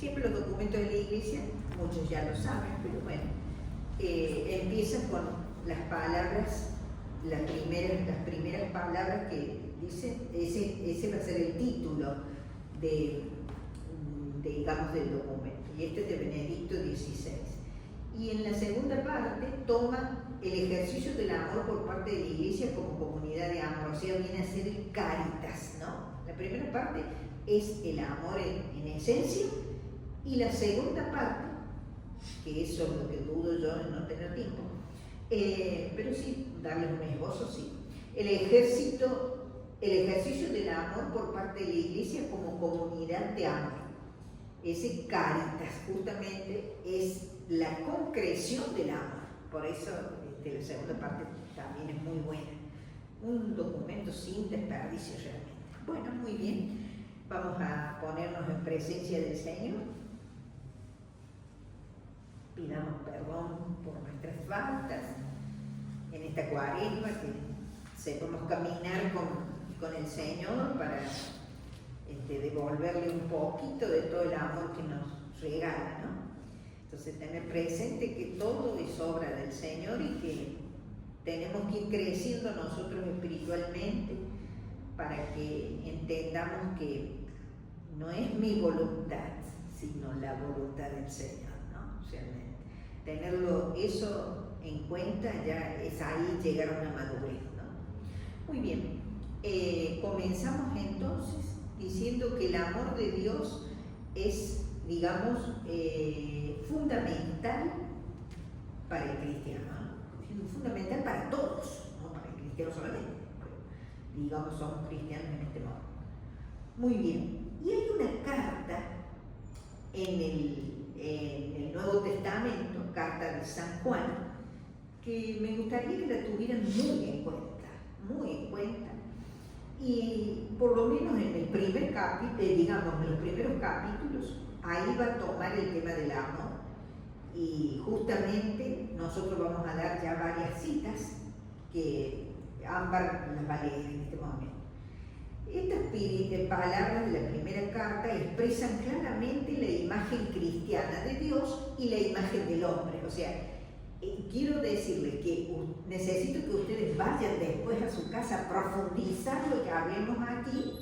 Siempre los documentos de la Iglesia, muchos ya lo saben, pero bueno, empiezan con las palabras, las primeras palabras que dicen, ese va a ser el título digamos, del documento. Y este es de Benedicto XVI. Y en la segunda parte toma el ejercicio del amor por parte de la Iglesia como comunidad de amor, o sea, viene a ser el caritas, ¿no? La primera parte es el amor en esencia, y la segunda parte, que eso es lo que dudo yo en no tener tiempo, pero sí, darles un esbozo, sí. El ejercicio del amor por parte de la Iglesia como comunidad de amor. Ese caritas justamente es la concreción del amor. Por eso la segunda parte también es muy buena. Un documento sin desperdicio realmente. Bueno, muy bien. Vamos a ponernos en presencia del Señor. Pidamos perdón por nuestras faltas en esta cuaresma, que sepamos caminar con el Señor para devolverle un poquito de todo el amor que nos regala, ¿no? Entonces, tener presente que todo es obra del Señor y que tenemos que ir creciendo nosotros espiritualmente para que entendamos que no es mi voluntad, sino la voluntad del Señor, ¿no? Realmente. Tenerlo eso en cuenta ya es ahí llegar a una madurez, ¿no? Muy bien, comenzamos entonces diciendo que el amor de Dios es, digamos, fundamental para el cristiano, ¿no? Fundamental para todos, no para el cristiano solamente, pero, digamos, somos cristianos en este modo. Muy bien, y hay una carta en el Nuevo Testamento, carta de San Juan, que me gustaría que la tuvieran muy en cuenta, y por lo menos en el primer capítulo, digamos, en los primeros capítulos, ahí va a tomar el tema del amor, y justamente nosotros vamos a dar ya varias citas que Ámbar las va a leer en este momento. Estas palabras de la primera carta expresan claramente la imagen cristiana de Dios y la imagen del hombre. O sea, quiero decirles que necesito que ustedes vayan después a su casa a profundizar lo que hablemos aquí,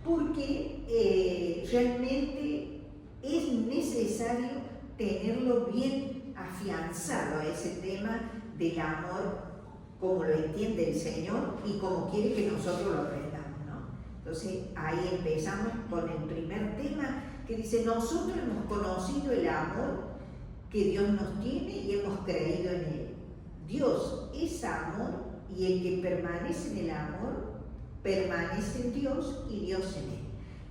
porque realmente es necesario tenerlo bien afianzado a ese tema del amor como lo entiende el Señor y como quiere que nosotros lo aprendamos, ¿no? Entonces ahí empezamos con el primer tema que dice: nosotros hemos conocido el amor que Dios nos tiene y hemos creído en él. Dios es amor, y el que permanece en el amor permanece en Dios y Dios en él.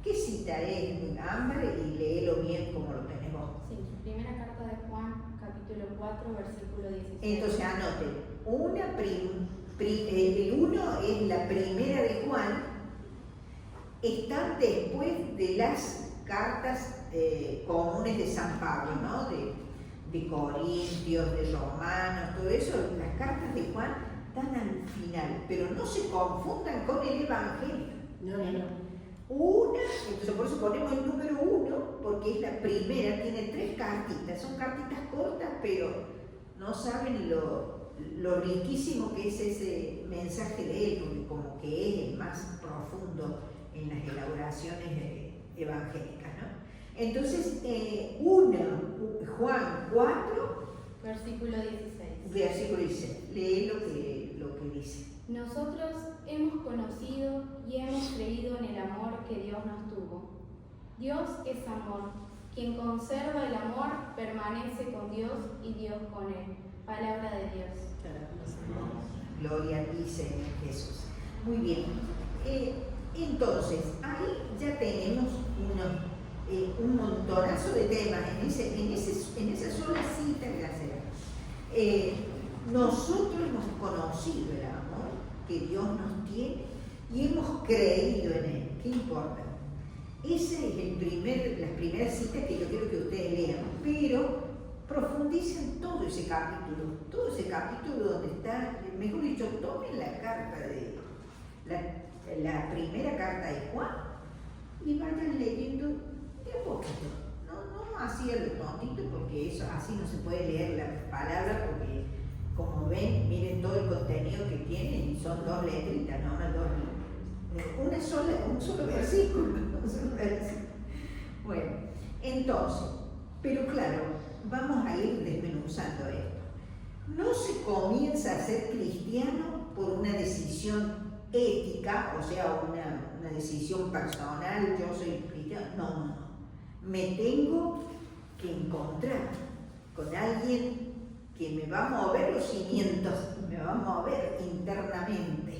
¿Qué cita es, Ámbar? Y léelo bien como lo tenemos. Sí, primera carta de Juan, capítulo 4, versículo 16. Entonces anoten, el 1 es la primera de Juan, están después de las cartas comunes de San Pablo, ¿no? De Corintios, de Romanos, todo eso. Las cartas de Juan están al final, pero no se confundan con el Evangelio. No. Entonces por eso ponemos el número 1, porque es la primera, tiene 3 cartitas, son cartitas cortas, pero no saben lo riquísimo que es ese mensaje de él, porque como que es el más profundo en las elaboraciones evangélicas, ¿no? Entonces, Juan 4, versículo 16. Versículo 16. Lee lo que dice. Nosotros hemos conocido y hemos creído en el amor que Dios nos tuvo. Dios es amor. Quien conserva el amor permanece con Dios y Dios con él. Palabra de Dios. Gloria a ti, Señor Jesús. Muy bien. Entonces, ahí ya tenemos un montonazo de temas en esa sola cita que hacemos. Nosotros hemos conocido el amor que Dios nos tiene y hemos creído en él. ¿Qué importa? Esa es las primeras citas que yo quiero que ustedes lean, pero profundicen todo ese capítulo donde está, mejor dicho, tomen la carta la primera carta de Juan y vayan leyendo de a poquito. No eso, así no se puede leer la palabra porque, como ven, miren todo el contenido que tienen y son 2 letritas, no, un solo versículo, un solo versículo. Bueno, entonces, pero claro, vamos a ir desmenuzando esto. No se comienza a ser cristiano por una decisión ética, o sea, una decisión personal, yo soy cristiano, no. Me tengo que encontrar con alguien que me va a mover los cimientos, me va a mover internamente.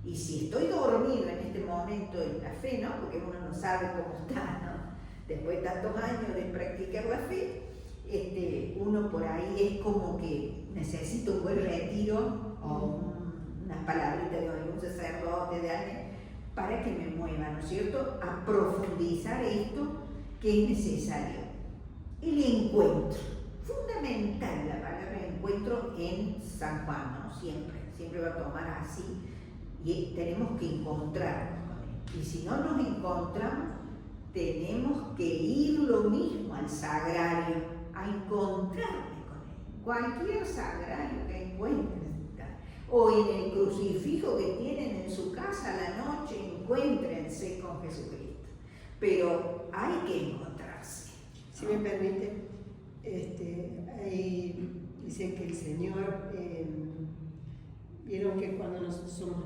Y si estoy dormido en este momento en la fe, ¿no? Porque uno no sabe cómo está, ¿no? Después de tantos años de practicar la fe, uno por ahí es como que necesita un buen retiro o unas palabritas de algún sacerdote, de alguien, para que me mueva, ¿no es cierto?, a profundizar esto que es necesario. El encuentro, fundamental la palabra encuentro en San Juan, ¿no? Siempre va a tomar así, y tenemos que encontrarnos con él. Y si no nos encontramos, tenemos que ir lo mismo al sagrario, a encontrarme con él. Cualquier sagrario que encuentren, o en el crucifijo que tienen en su casa a la noche, encuéntrense con Jesucristo. Pero hay que encontrarse. Si me permite, ahí dicen que el Señor, vieron que cuando nosotros somos,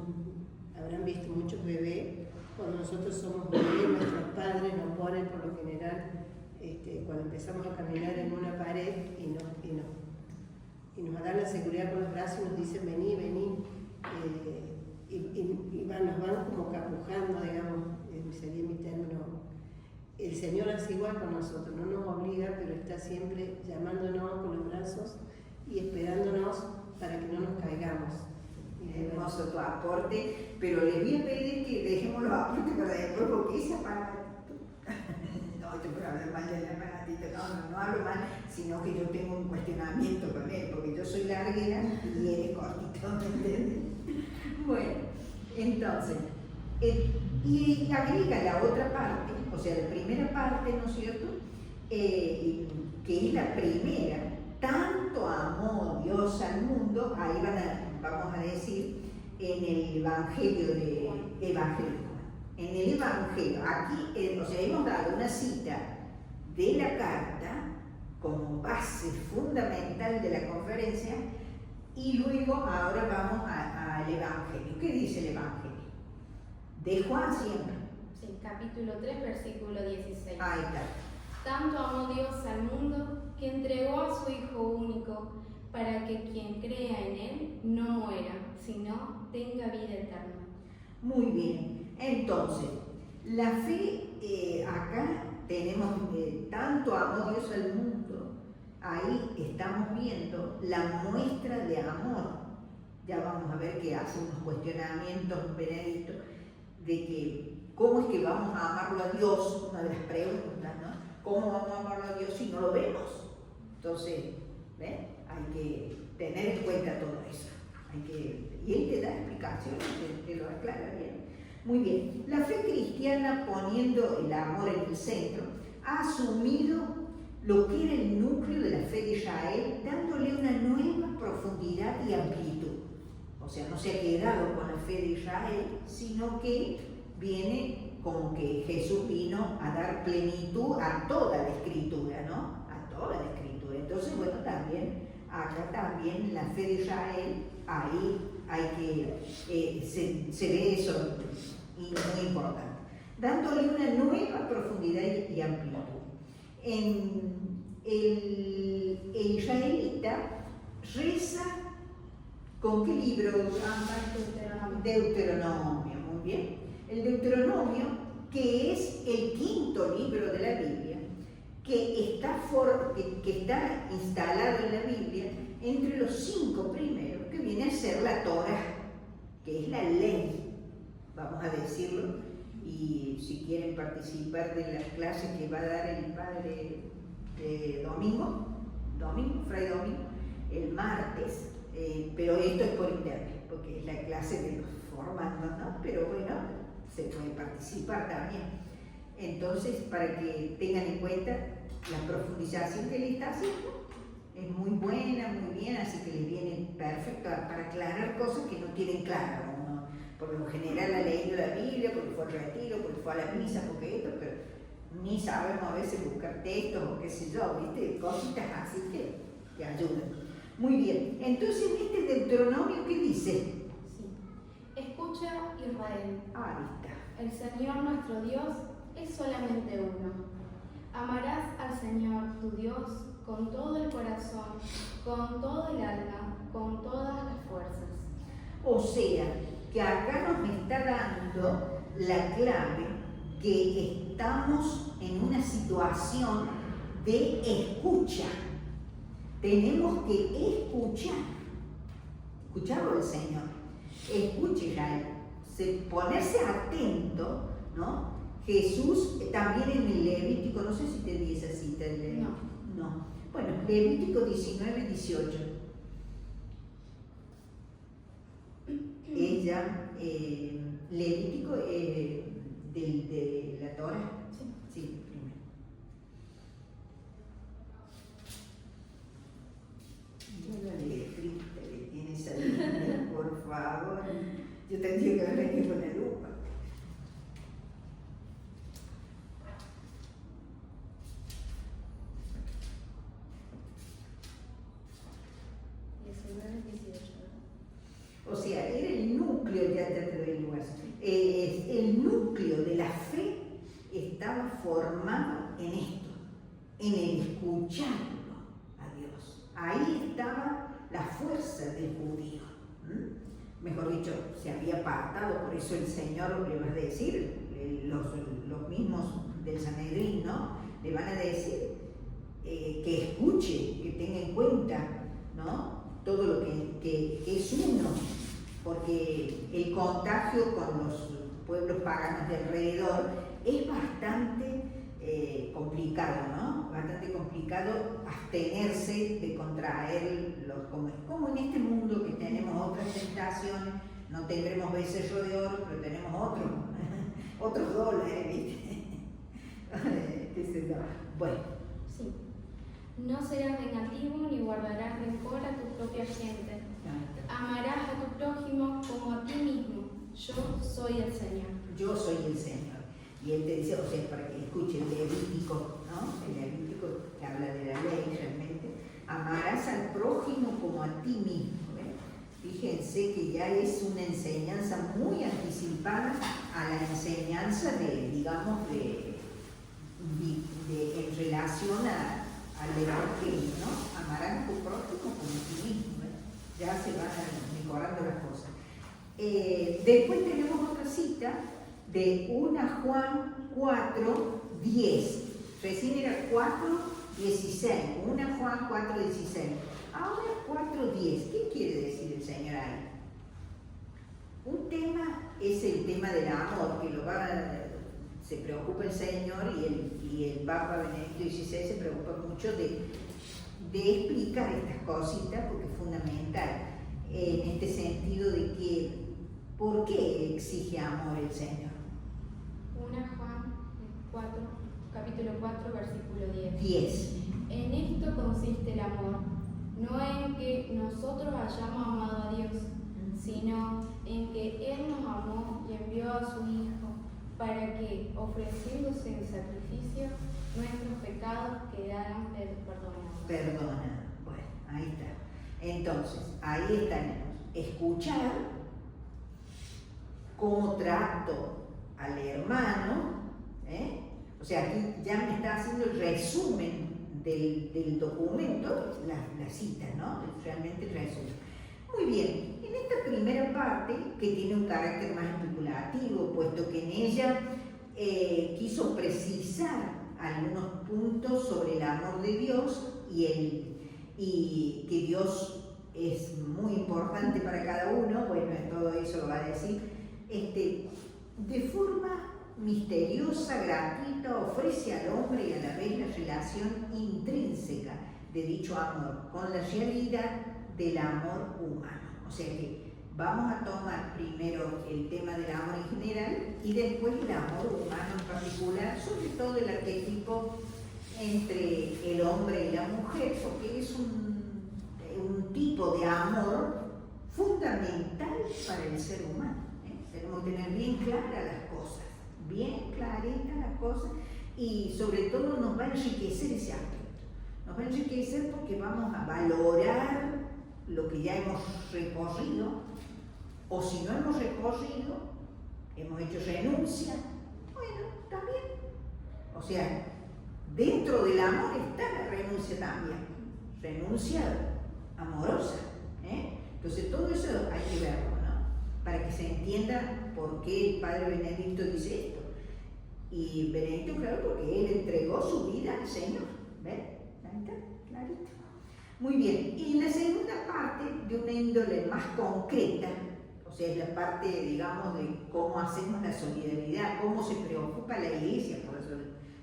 habrán visto muchos bebés, cuando nosotros somos bebés, nuestros padres nos ponen por lo general, cuando empezamos a caminar en una pared y nos dan la seguridad con los brazos y nos dicen vení, nos van como capujando, digamos, sería mi término. El Señor hace igual con nosotros, no nos obliga, pero está siempre llamándonos con los brazos y esperándonos para que no nos caigamos. Hermoso tu aporte, pero les voy a pedir que dejemos los aportes para después, porque esa palabra. No, te puedo hablar mal de la hermana Tita, no hablo mal, sino que yo tengo un cuestionamiento con él, porque yo soy larguera y él es cortito, ¿me entiendes? Bueno, entonces, y agrega la otra parte, o sea, la primera parte, ¿no es cierto?, que es la primera. Tanto amó Dios al mundo, ahí vamos a decir, en el Evangelio de Juan. En el Evangelio, aquí, o sea, hemos dado una cita de la carta como base fundamental de la conferencia, y luego ahora vamos al Evangelio. ¿Qué dice el Evangelio? De Juan siempre. Sí, capítulo 3, versículo 16. Ahí está. Tanto amó Dios al mundo que entregó a su Hijo único para que quien crea en Él no muera, sino tenga vida eterna. Muy bien. Entonces, la fe, acá tenemos tanto amó Dios al mundo, ahí estamos viendo la muestra de amor. Ya vamos a ver que hace unos cuestionamientos, Benedicto, de que cómo es que vamos a amarlo a Dios, una de las preguntas, ¿no? ¿Cómo vamos a amarlo a Dios si no lo vemos? Entonces, ¿ven? Hay que tener en cuenta todo eso. Y él te da explicaciones, te lo aclara bien. Muy bien, la fe cristiana, poniendo el amor en el centro, ha asumido lo que era el núcleo de la fe de Israel, dándole una nueva profundidad y amplitud. O sea, no se ha quedado con la fe de Israel, sino que viene como que Jesús vino a dar plenitud a toda la Escritura, ¿no? A toda la Escritura. Entonces, bueno, acá también la fe de Israel, ahí hay que, se ve eso, y muy importante, dándole una nueva profundidad y amplitud. El israelita reza ¿con qué libro? Deuteronomio, muy bien. El Deuteronomio, que es el quinto libro de la Biblia, que está instalado en la Biblia entre los 5 primeros, que viene a ser la Torah, que es la ley, vamos a decirlo, y si quieren participar de las clases que va a dar el padre Fray Domingo, el martes, pero esto es por internet, porque es la clase de los formandos, ¿no? Pero bueno, se puede participar también. Entonces, para que tengan en cuenta la profundización que le está haciendo, es muy buena, muy bien, así que les viene perfecto para aclarar cosas que no tienen claro. Uno, por lo general, ha leído la Biblia, porque fue al retiro, porque fue a la misa, porque esto, pero ni sabemos a veces buscar textos o qué sé yo, ¿viste? Cositas así que ayudan. Muy bien, entonces en este Deuteronomio, ¿qué dice? Sí. Escucha, Israel. Ah, ahí está. El Señor nuestro Dios es solamente uno. Amarás al Señor tu Dios con todo el corazón, con todo el alma, con todas las fuerzas. O sea, que acá nos está dando la clave que estamos en una situación de escucha. Tenemos que escucharlo al Señor. Escuche, Israel. Ponerse atento, ¿no? Jesús también en el Levítico, no sé si te di esa cita del Levítico. No. Bueno, Levítico 19, 18. Ella, Levítico de la Torah. Sí, primero. Mira la letrita que tiene esa Biblia, por favor. Yo tendría que haber venido con la lupa. O sea, era el núcleo, ya te doy el lugar. El núcleo de la fe estaba formado en esto, en el escucharlo a Dios. Ahí estaba la fuerza del judío. Mejor dicho, se había apartado, por eso el Señor le va a decir, los mismos del Sanedrín, ¿no? Le van a decir que escuche, que tenga en cuenta, ¿no? Todo lo que es uno, porque el contagio con los pueblos paganos de alrededor es bastante complicado, ¿no? Bastante complicado abstenerse de contraer los como en este mundo que tenemos otras tentaciones, no tendremos becerro de oro, pero tenemos otros dólares, ¿viste? Bueno. Sí. No serás vengativo ni guardarás rencor a tu propia gente. Amarás a tu prójimo como a ti mismo. Yo soy el Señor. Yo soy el Señor. Y él te dice, o sea, para que escuche el Levítico, ¿no? El Levítico que habla de la ley realmente. Amarás al prójimo como a ti mismo. Fíjense que ya es una enseñanza muy anticipada a la enseñanza digamos, en relación al Evangelio, ¿no? Amarás a tu prójimo como a ti mismo. Ya se van mejorando las cosas. Después tenemos otra cita de 1 Juan 4, 10. Recién era 4, 16. 1 Juan 4, 16. Ahora 4, 10. ¿Qué quiere decir el Señor ahí? Un tema es el tema del amor, que se preocupa el Señor y el Papa Benedicto XVI se preocupa mucho de explicar estas cositas porque es fundamental en este sentido de que ¿por qué exige amor el Señor? 1 Juan 4, capítulo 4, versículo 10. 10. En esto consiste el amor, no en que nosotros hayamos amado a Dios, sino en que Él nos amó y envió a su Hijo para que, ofreciéndose en sacrificio, nuestros pecados quedaran perdonados. Perdona. Bueno, ahí está. Entonces, ahí tenemos escuchar cómo trato al hermano, o sea, aquí ya me está haciendo el resumen del documento, la cita, ¿no? Realmente el resumen. Muy bien, en esta primera parte, que tiene un carácter más especulativo, puesto que en ella quiso precisar algunos puntos sobre el amor de Dios y que Dios es muy importante para cada uno, bueno, todo eso lo va a decir, de forma misteriosa, gratuita, ofrece al hombre y a la vez la relación intrínseca de dicho amor con la realidad del amor humano. O sea que vamos a tomar primero el tema del amor en general y después el amor humano en particular, sobre todo el arquetipo entre el hombre y la mujer, porque es un tipo de amor fundamental para el ser humano. Tenemos que tener bien claras las cosas, bien claritas las cosas, y sobre todo nos va a enriquecer ese aspecto. Nos va a enriquecer porque vamos a valorar lo que ya hemos recorrido, o si no hemos recorrido, hemos hecho renuncia, bueno, también. O sea, dentro del amor está la renuncia también, renuncia amorosa. Entonces todo eso hay que verlo, ¿no? Para que se entienda por qué el Padre Benedicto dice esto. Y Benedicto, claro, porque él entregó su vida al Señor. ¿Ven? Ahí está, clarito. Muy bien. Y la segunda parte, de una índole más concreta, o sea, es la parte, digamos, de cómo hacemos la solidaridad, cómo se preocupa la Iglesia por la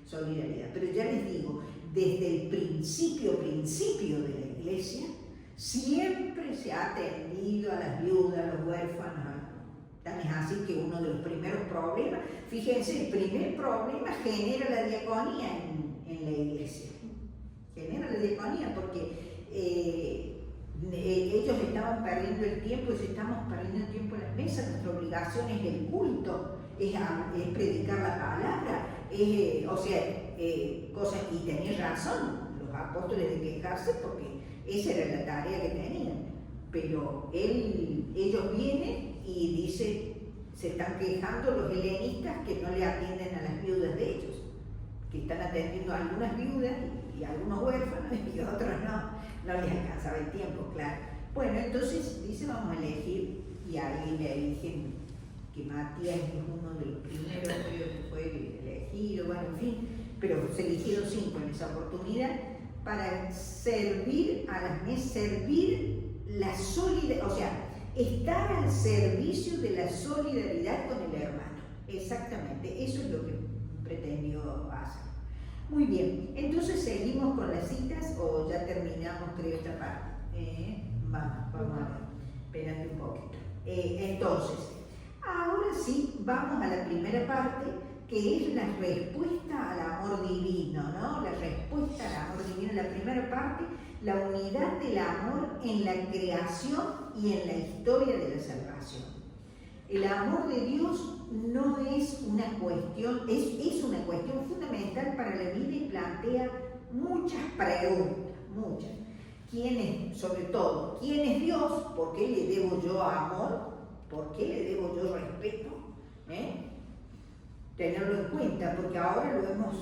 solidaridad. Pero ya les digo, desde el principio de la Iglesia, siempre se ha atendido a las viudas, a los huérfanos. Tan es así que uno de los primeros problemas, fíjense, el primer problema genera la diaconía en la Iglesia. Genera la diaconía porque ellos estaban perdiendo el tiempo, y si estamos perdiendo el tiempo en las mesas, nuestra obligación es el culto, es predicar la palabra, cosas, y tenía razón los apóstoles de quejarse porque esa era la tarea que tenían. Pero ellos vienen y dicen, se están quejando los helenistas que no le atienden a las viudas de ellos, que están atendiendo a algunas viudas y a algunos huérfanos y a otros no les alcanzaba el tiempo, claro. Bueno, entonces dice, vamos a elegir, y ahí le eligen que Matías es uno de los primeros que fue elegido, bueno, en fin, pero se eligieron 5 en esa oportunidad para servir a las mesas, servir la solidaridad, o sea, estar al servicio de la solidaridad con el hermano. Exactamente, eso es lo que pretendió hacer. Muy bien, entonces seguimos con las citas o ya terminamos, creo, esta parte. Vamos a ver, espérate un poquito. Entonces, ahora sí, vamos a la primera parte, que es la respuesta al amor divino, ¿no? La respuesta al amor divino, la primera parte, la unidad del amor en la creación y en la historia de la salvación. El amor de Dios no es una cuestión, es una cuestión fundamental para la vida y plantea muchas preguntas, muchas. Sobre todo, ¿quién es Dios? ¿Por qué le debo yo amor? ¿Por qué le debo yo respeto? Tenerlo en cuenta, porque ahora lo tenemos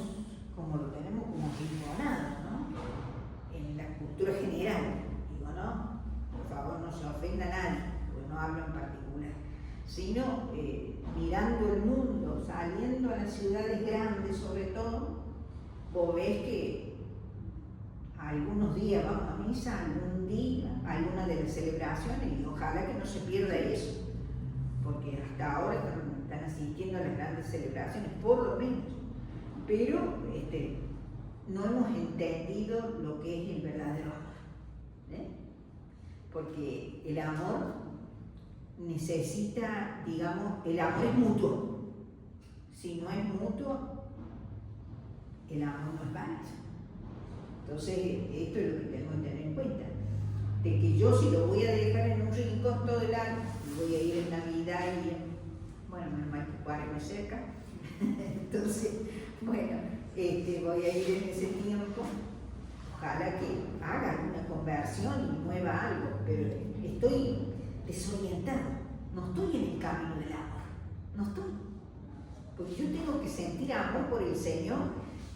como ignorado, ¿no? En la cultura general, digo, ¿no? Por favor, no se ofenda a nadie, porque no hablo en particular, sino mirando el mundo, saliendo a las ciudades grandes sobre todo, vos ves que algunos días vamos a misa, algún día, alguna de las celebraciones, y ojalá que no se pierda eso, porque hasta ahora están asistiendo a las grandes celebraciones, por lo menos, pero no hemos entendido lo que es el verdadero amor, porque el amor necesita, digamos, el amor es mutuo. Si no es mutuo, el amor no es válido. Entonces, esto es lo que tenemos que tener en cuenta, de que yo si lo voy a dejar en un rincón todo el año, voy a ir en Navidad y bueno, menos mal que Cuaresma cerca, entonces, bueno, voy a ir en ese tiempo, ojalá que haga una conversión y mueva algo, pero estoy desorientado, no estoy en el camino del amor, no estoy, porque yo tengo que sentir amor por el Señor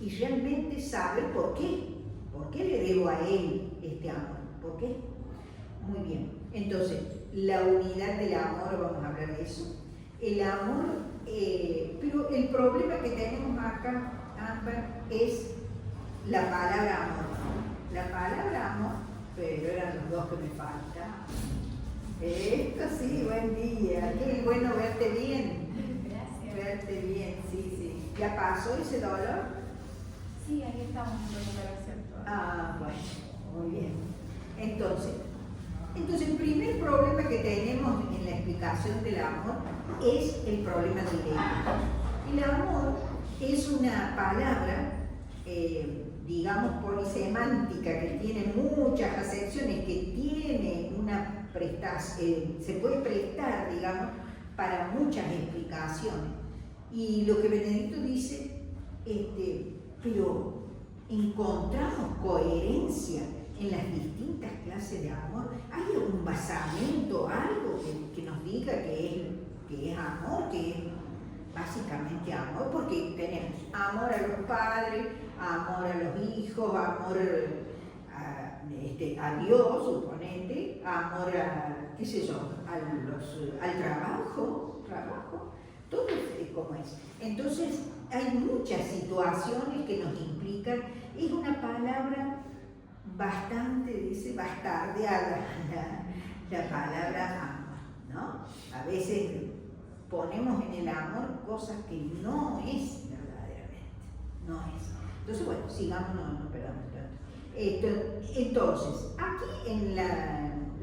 y realmente saber por qué le debo a Él este amor, ¿por qué? Muy bien, entonces, la unidad del amor, vamos a hablar de eso. El amor, pero el problema que tenemos acá, Ámbar, es la palabra amor. La palabra amor, pero eran los dos que me faltan. Esto sí, buen día. Qué bueno verte bien. Gracias. Verte bien, sí. ¿Ya pasó ese dolor? Sí, aquí estamos en recuperación todavía. Bueno, muy bien. Entonces, Entonces, el primer problema que tenemos en la explicación del amor es el problema directo. El amor es una palabra, digamos, polisemántica, que tiene muchas acepciones, que tiene una prestación, se puede prestar, digamos, para muchas explicaciones. Y lo que Benedicto dice, pero encontramos coherencia en las distintas clases de amor. ¿Hay un basamento, algo que nos diga que es amor, que es básicamente amor? Porque tenemos amor a los padres, amor a los hijos, amor a Dios, suponete, amor a, qué sé yo, al trabajo, todo es como es. Entonces, hay muchas situaciones que nos implican, es una palabra bastante, dice, bastardeada la palabra amor, ¿no? A veces ponemos en el amor cosas que no es verdaderamente, no es. Entonces, bueno, sigamos, no perdamos tanto. Entonces, aquí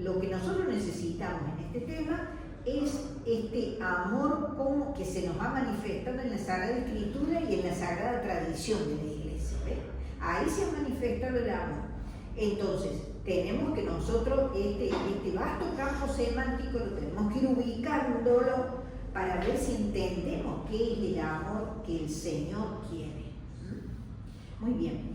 lo que nosotros necesitamos en este tema es este amor como que se nos ha manifestado en la Sagrada Escritura y en la Sagrada Tradición de la Iglesia, ¿ves? Ahí se ha manifestado el amor. Entonces, tenemos que nosotros, este vasto campo semántico, lo tenemos que ir ubicándolo para ver si entendemos qué es el amor que el Señor quiere. Muy bien.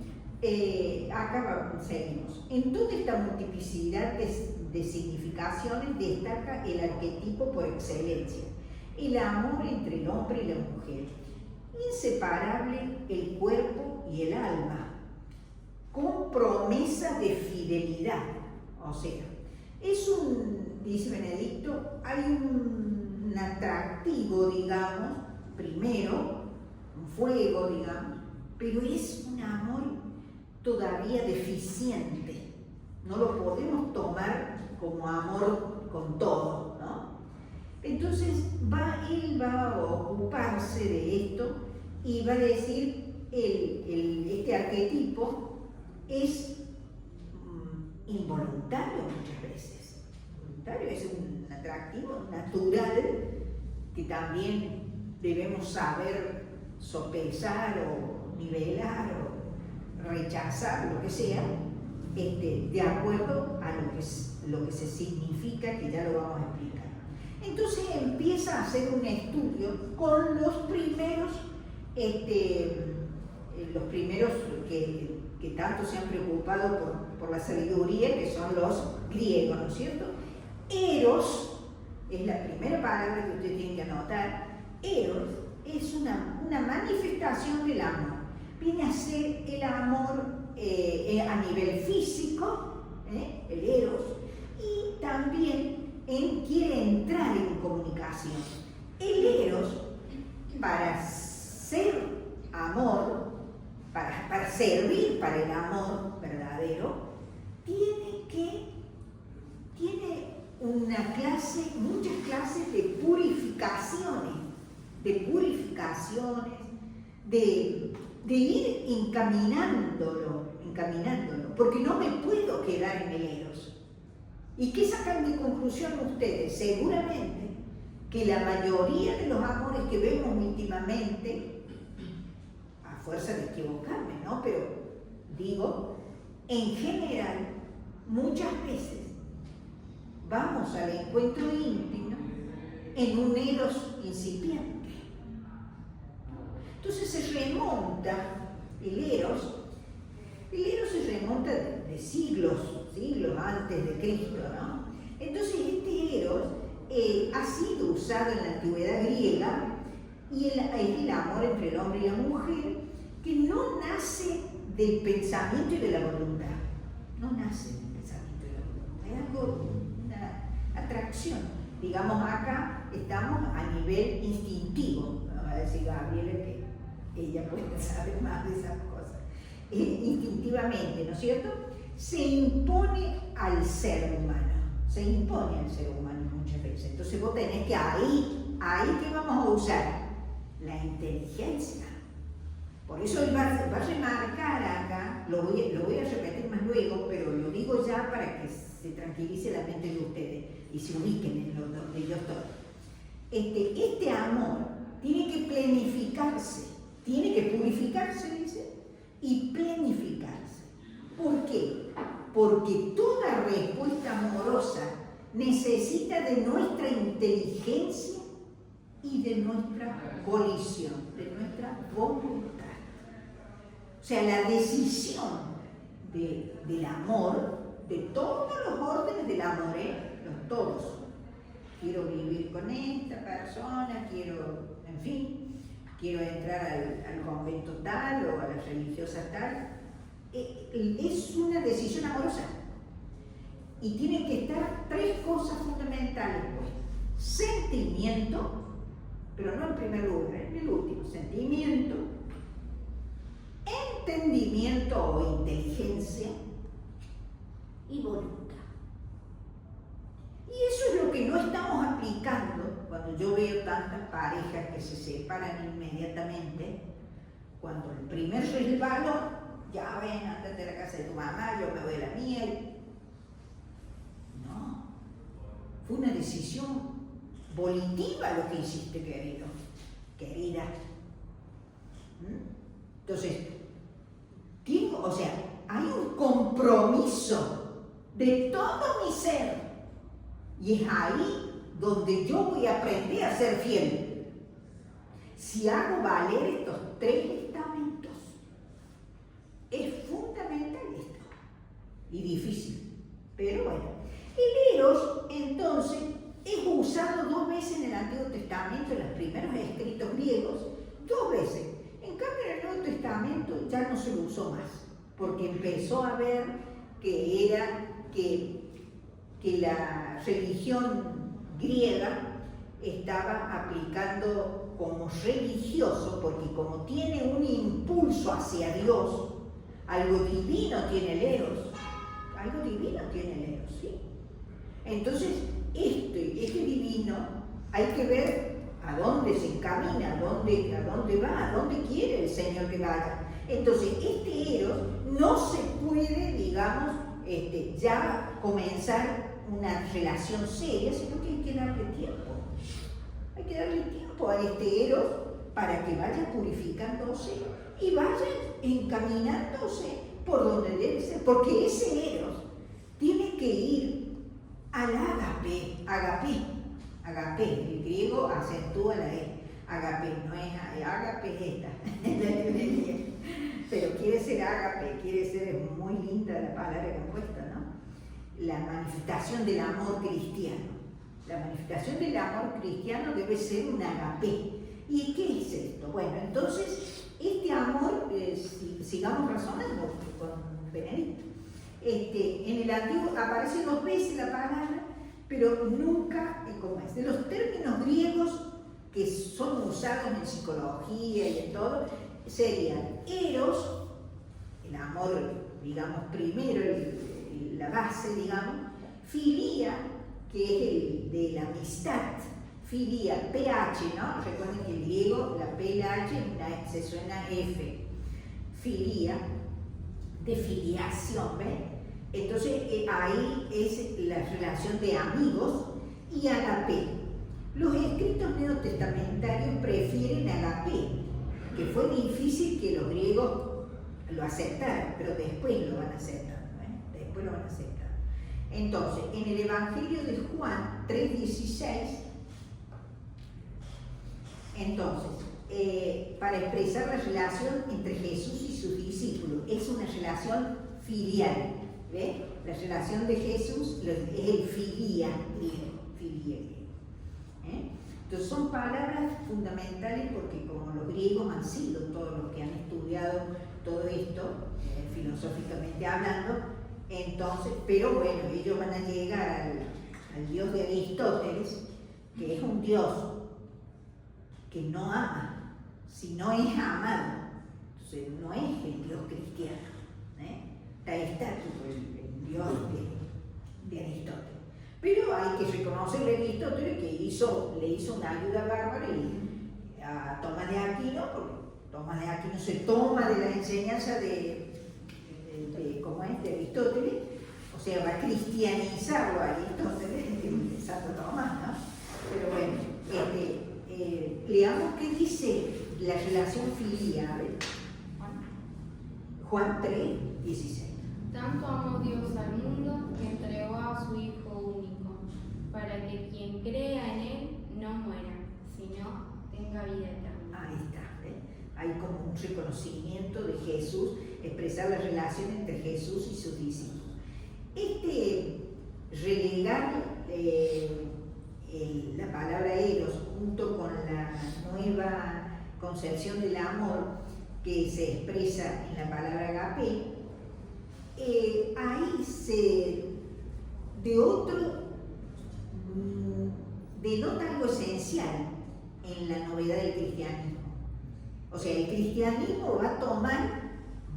Acá seguimos. En toda esta multiplicidad de significaciones destaca el arquetipo por excelencia, el amor entre el hombre y la mujer, inseparable el cuerpo y el alma, con promesa de fidelidad. O sea, dice Benedicto, hay un atractivo, digamos, primero, un fuego, digamos, pero es un amor todavía deficiente. No lo podemos tomar como amor con todo, ¿no? Entonces, él va a ocuparse de esto y va a decir, este arquetipo es involuntario muchas veces. Involuntario es un atractivo natural que también debemos saber sopesar o nivelar o rechazar, lo que sea, de acuerdo a lo que se significa, que ya lo vamos a explicar. Entonces empieza a hacer un estudio con los primeros que tanto se han preocupado por la sabiduría, que son los griegos, ¿no es cierto? Eros es la primera palabra que usted tiene que anotar. Eros es una manifestación del amor. Viene a ser el amor a nivel físico, el eros, y también quiere entrar en comunicación. El eros, para ser amor, para servir para el amor verdadero, tiene muchas clases de purificaciones, de ir encaminándolo, porque no me puedo quedar en el eros. ¿Y qué sacan de conclusión ustedes? Seguramente que la mayoría de los amores que vemos últimamente, a fuerza de equivocarme, ¿no? Pero digo, en general, muchas veces vamos al encuentro íntimo en un eros incipiente. Entonces se remonta el eros se remonta de siglos antes de Cristo, ¿no? Entonces este eros ha sido usado en la antigüedad griega y es el amor entre el hombre y la mujer, que no nace del pensamiento y de la voluntad. No nace del pensamiento y de la voluntad, es algo, una atracción. Digamos, acá estamos a nivel instintivo. Vamos a decir Gabriela que ella puede saber más de esas cosas. Instintivamente, ¿no es cierto? Se impone al ser humano muchas veces. Entonces vos tenés que ahí que vamos a usar la inteligencia. Por eso él va a remarcar acá, lo voy a repetir más luego, pero lo digo ya para que se tranquilice la mente de ustedes y se ubiquen en donde yo estoy. Este amor tiene que planificarse, tiene que purificarse, dice, y planificarse. ¿Por qué? Porque toda respuesta amorosa necesita de nuestra inteligencia y de nuestra volición, de nuestra voluntad. O sea, la decisión del amor, de todos los órdenes del amor, todos. Quiero vivir con esta persona, quiero, en fin, quiero entrar al convento tal o a la religiosa tal. Es una decisión amorosa. Y tienen que estar tres cosas fundamentales, pues. Sentimiento, pero no en primer lugar, en el último. Sentimiento, entendimiento o inteligencia y voluntad. Y eso es lo que no estamos aplicando cuando yo veo tantas parejas que se separan inmediatamente, cuando el primer resbalón, ya ven, andate a la casa de tu mamá, yo me voy a la mía. No, fue una decisión volitiva lo que hiciste, querido, querida. Entonces, hay un compromiso de todo mi ser. Y es ahí donde yo voy a aprender a ser fiel. Si hago valer estos tres estamentos, es fundamental esto. Y difícil, pero bueno. El eros, entonces, es usado 2 veces en el Antiguo Testamento, en los primeros escritos griegos, 2 veces. En cambio, en el Nuevo Testamento ya no se lo usó más, porque empezó a ver que la religión griega estaba aplicando como religioso, porque como tiene un impulso hacia Dios, algo divino tiene el eros, ¿sí? Entonces, este divino, hay que ver a dónde se encamina, a dónde va, a dónde quiere el Señor que vaya. Entonces, este eros no se puede, digamos, ya comenzar una relación seria, sino que hay que darle tiempo. Hay que darle tiempo a este eros para que vaya purificándose y vaya encaminándose por donde debe ser, porque ese eros tiene que ir al agape, el griego acentúa la E, agape, no es agape, es esta, pero quiere ser agape, quiere ser muy linda la palabra que han puesto, ¿no? La manifestación del amor cristiano. La manifestación del amor cristiano debe ser un agape. ¿Y qué es esto? Bueno, entonces, este amor, sigamos razonando con Benedicto. En el Antiguo aparece 2 veces la palabra, pero nunca, como es, de los términos griegos que son usados en psicología y en todo, serían eros, el amor, digamos, primero, la base, digamos, filia, que es el de la amistad, filia, PH, ¿no? Recuerden que en griego la PH se suena F, filia, de filiación, ¿ven? Entonces ahí es la relación de amigos y agape. Los escritos neotestamentarios prefieren agape, que fue difícil que los griegos lo aceptaran, pero después lo van a aceptar, ¿eh? Después lo van a aceptar. Entonces, en el Evangelio de Juan 3:16, entonces, para expresar la relación entre Jesús y sus discípulos, es una relación filial, ¿ves? La relación de Jesús es el filia griego. Entonces son palabras fundamentales porque como los griegos han sido todos los que han estudiado todo esto, filosóficamente hablando, entonces, pero bueno, ellos van a llegar al Dios de Aristóteles, que es un Dios que no ama, sino es amado. Entonces no es el Dios cristiano, está estático el Dios de Aristóteles. Pero hay que reconocerle a Aristóteles que le hizo una ayuda bárbara a Tomás de Aquino, porque Tomás de Aquino se toma de la enseñanza de Aristóteles, o sea, va a cristianizarlo ahí, entonces es Santo Tomás, ¿no? Pero bueno, leamos qué dice la relación filial. Juan 3, 16. Tanto amó Dios al mundo que entregó a su Hijo único, para que quien crea en Él no muera, sino tenga vida eterna. Ahí está, ¿eh? Hay como un reconocimiento de Jesús, expresar la relación entre Jesús y sus discípulos. Relegar la palabra eros junto con la nueva concepción del amor que se expresa en la palabra agape, ahí denota algo esencial en la novedad del cristianismo. O sea, el cristianismo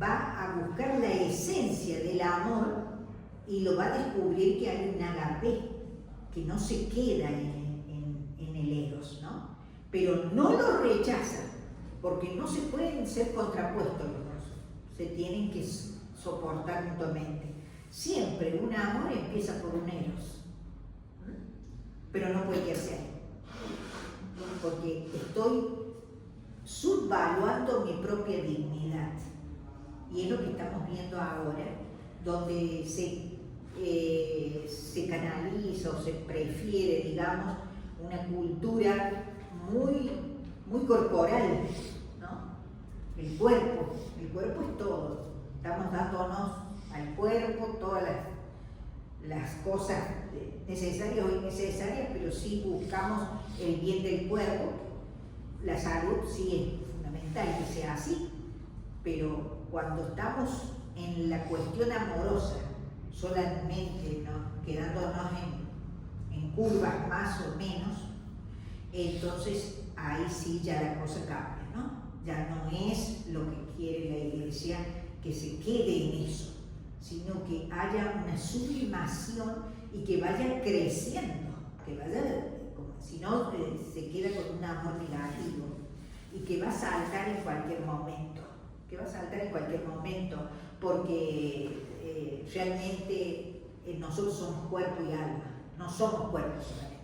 va a buscar la esencia del amor y lo va a descubrir que hay un agape que no se queda en el eros, ¿no? Pero no lo rechaza, porque no se pueden ser contrapuestos los dos, se tienen que soportar mutuamente. Siempre un amor empieza por un eros, pero no puede ser, porque estoy subvaluando mi propia dignidad. Y es lo que estamos viendo ahora, donde se canaliza o se prefiere, digamos, una cultura muy corporal, ¿no? El cuerpo es todo. Estamos dándonos al cuerpo todas las cosas necesarias o innecesarias, pero sí buscamos el bien del cuerpo. La salud sí es fundamental que sea así, pero cuando estamos en la cuestión amorosa, solamente, ¿no?, quedándonos en curvas más o menos, entonces ahí sí ya la cosa cambia, ¿no? Ya no es lo que quiere la Iglesia que se quede en eso, sino que haya una sublimación y que vaya creciendo, que vaya, si no se queda con un amor negativo y que va a saltar en cualquier momento, porque realmente nosotros somos cuerpo y alma, no somos cuerpo solamente.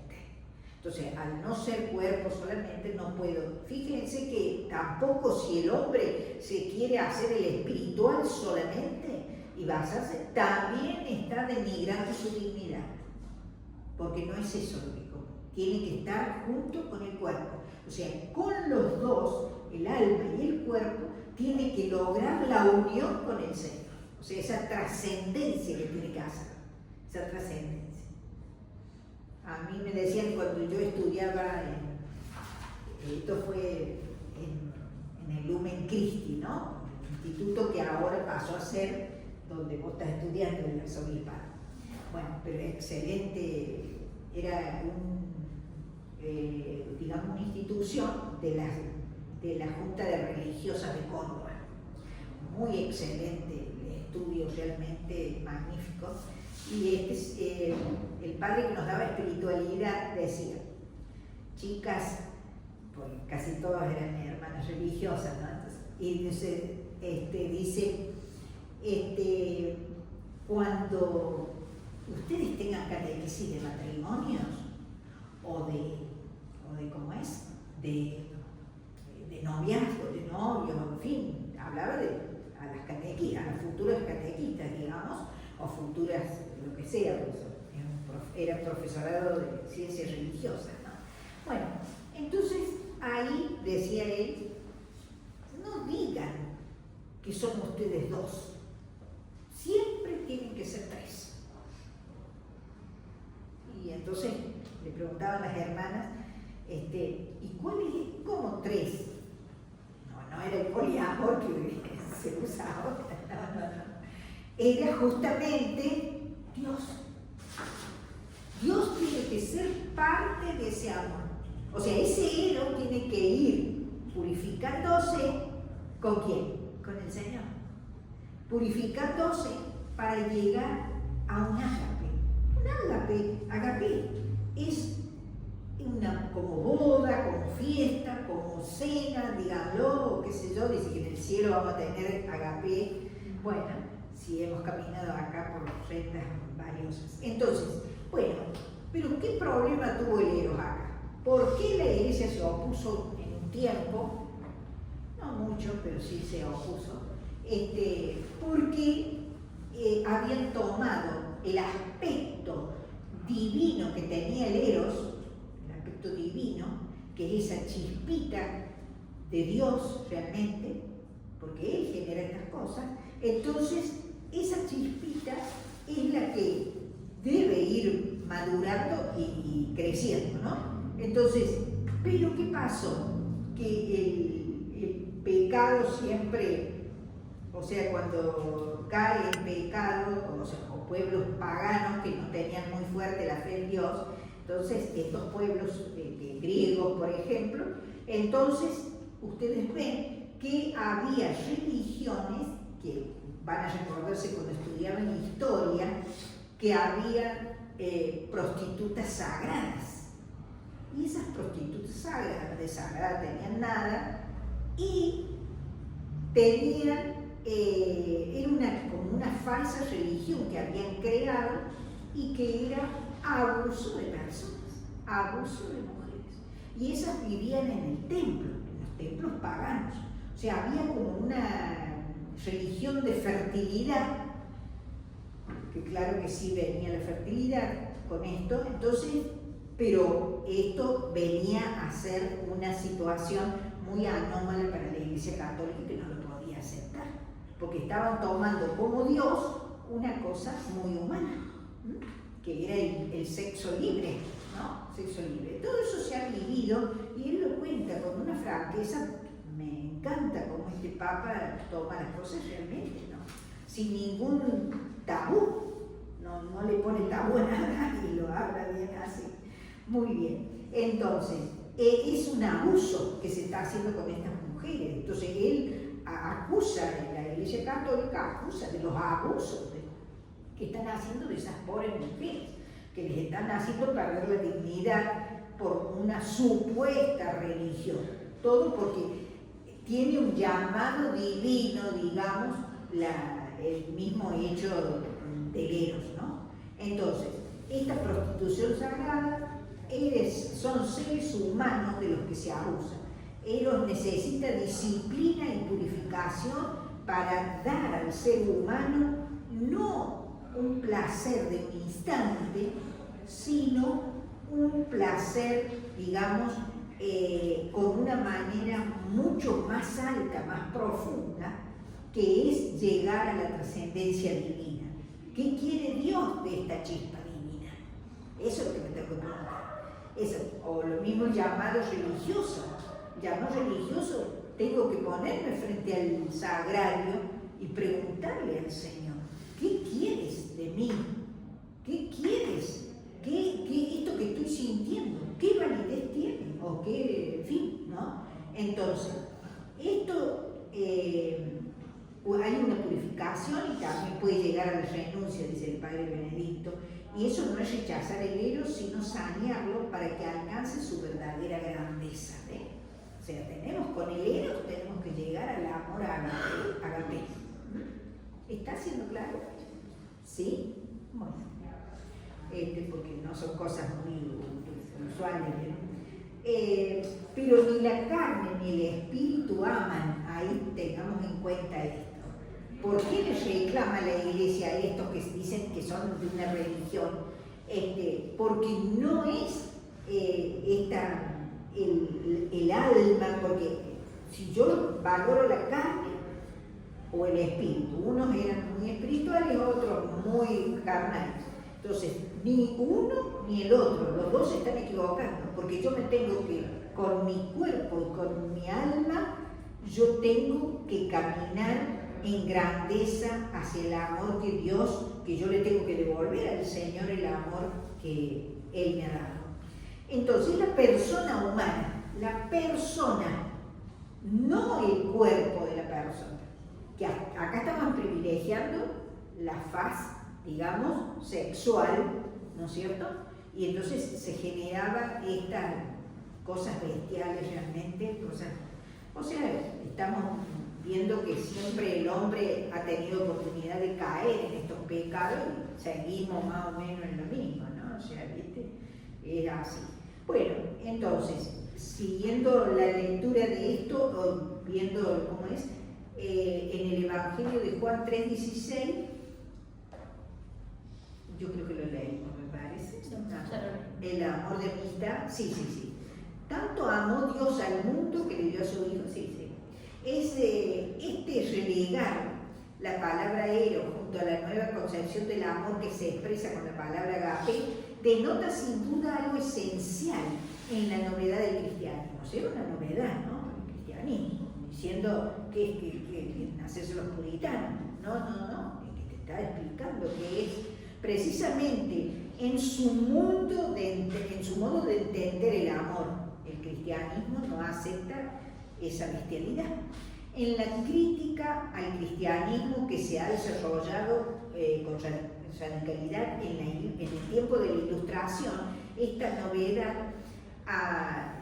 Entonces, al no ser cuerpo solamente, no puedo. Fíjense que tampoco si el hombre se quiere hacer el espiritual solamente y basarse, también está denigrando su dignidad, porque no es eso lo que tiene que estar junto con el cuerpo. O sea, con los dos, el alma y el cuerpo, tiene que lograr la unión con el Señor. O sea, esa trascendencia que tiene que hacer, esa trascendencia. A mí me decían cuando yo estudiaba, esto fue en el Lumen Christi, ¿no? El instituto que ahora pasó a ser donde vos estás estudiando en el arzobispado. Bueno, pero excelente, era digamos, una institución de la Junta de Religiosas de Córdoba. Muy excelente, el estudio realmente magnífico. Y el padre que nos daba espiritualidad decía: chicas, porque casi todas eran hermanas religiosas, ¿no? Entonces, y dice, cuando ustedes tengan catequesis de matrimonios o de ¿cómo es? De noviazgo, de novios, en fin, hablaba a las catequistas, a las futuras catequistas, digamos, o futuras, lo que sea, pues, era profesorado de ciencias religiosas, ¿no? Bueno, entonces ahí decía él: no digan que son ustedes dos, siempre tienen que ser tres. Y entonces le preguntaban las hermanas, ¿y cuál es? ¿Cómo tres? No era el poliamor que se usa ahora, no. Era justamente Dios. Dios tiene que ser parte de ese amor. O sea, ese ero tiene que ir purificándose. ¿Con quién? Con el Señor. Purificándose para llegar a un ágape. Un ágape es como boda, como fiesta, como cena, díganlo, o qué sé yo, dice que en el cielo vamos a tener agape. Bueno, si hemos caminado acá por sendas valiosas. Entonces, bueno, pero ¿qué problema tuvo el Eros acá? ¿Por qué la iglesia se opuso en un tiempo? No mucho, pero sí se opuso. Porque habían tomado el aspecto divino que tenía el Eros, el aspecto divino, que es esa chispita de Dios realmente, porque Él genera estas cosas. Entonces, esa chispita es la que debe ir madurando y creciendo, ¿no? Entonces, ¿pero qué pasó? Que el pecado siempre, o sea, cuando cae el pecado, o sea, o pueblos paganos que no tenían muy fuerte la fe en Dios, entonces estos pueblos griegos, por ejemplo, entonces ustedes ven que había religiones que van a recordarse cuando estudiaban historia, que había prostitutas sagradas. Y esas prostitutas sagradas, de sagrada tenían nada, y tenían, era como una falsa religión que habían creado y que era abuso de personas, abuso de mujeres. Y esas vivían en el templo, en los templos paganos. O sea, había como una religión de fertilidad, que claro que sí venía la fertilidad con esto, entonces, pero esto venía a ser una situación muy anómala para la Iglesia Católica que no lo podía aceptar, porque estaban tomando como Dios una cosa muy humana, que era el sexo libre, ¿no? Sexo libre. Todo eso se ha vivido y él lo cuenta con una franqueza. Me encanta cómo este Papa toma las cosas realmente, ¿no? Sin ningún tabú, no le pone tabú a nada y lo habla bien así. Muy bien. Entonces, es un abuso que se está haciendo con estas mujeres. Entonces, él acusa, la Iglesia Católica acusa de los abusos que están haciendo de esas pobres mujeres, que les están haciendo perder la dignidad por una supuesta religión. Todo porque tiene un llamado divino, digamos, el mismo hecho del Eros, ¿no? Entonces, esta prostitución sagrada son seres humanos de los que se abusa. Eros necesita disciplina y purificación para dar al ser humano no un placer de un instante, sino un placer, digamos, con una manera mucho más alta, más profunda, que es llegar a la trascendencia divina. ¿Qué quiere Dios de esta chispa divina? Eso es lo que me tengo que preguntar. Eso, o lo mismo llamado religioso. Llamado religioso, tengo que ponerme frente al sagrario y preguntarle al Señor, ¿qué quieres de mí? ¿Qué quieres? ¿Qué esto que estoy sintiendo? ¿Qué validez tiene? O qué, en fin, ¿no? Entonces, esto, hay una purificación y también puede llegar a la renuncia, dice el Padre Benedicto, y eso no es rechazar el Eros, sino sanearlo para que alcance su verdadera grandeza, ¿ves? O sea, con el Eros tenemos que llegar al amor agape. ¿Está siendo claro? ¿Sí? Bueno, porque no son cosas muy usuales, ¿no? Pero ni la carne ni el espíritu aman, ahí tengamos en cuenta esto. ¿Por qué les reclama la Iglesia a estos que dicen que son de una religión? Porque no es el alma, porque si yo valoro la carne o el espíritu, unos eran muy espirituales, otros muy carnales. Entonces, ni uno ni el otro, los dos se están equivocando, porque yo me tengo que, con mi cuerpo y con mi alma, yo tengo que caminar en grandeza hacia el amor de Dios, que yo le tengo que devolver al Señor el amor que Él me ha dado. Entonces, la persona humana, la persona, no el cuerpo de la persona, que acá estaban privilegiando la faz, digamos, sexual, ¿no es cierto? Y entonces se generaba estas cosas bestiales realmente, cosas, o sea, estamos viendo que siempre el hombre ha tenido oportunidad de caer en estos pecados y seguimos más o menos en lo mismo, ¿no? O sea, ¿viste? Es así. Bueno, entonces, siguiendo la lectura de esto, o viendo cómo es, en el Evangelio de Juan 3:16, yo creo que lo leímos, me parece. El amor de amistad, sí. Tanto amó Dios al mundo que le dio a su Hijo, sí. Este relegar la palabra eros junto a la nueva concepción del amor que se expresa con la palabra agape, denota sin duda algo esencial en la novedad del cristianismo. O sea, era una novedad, ¿no? El cristianismo, diciendo que nacerse los puritanos. No, que te está explicando que es precisamente en su modo de entender el amor. El cristianismo no acepta esa bestialidad. En la crítica al cristianismo que se ha desarrollado con radicalidad en el tiempo de la Ilustración, esta novedad ha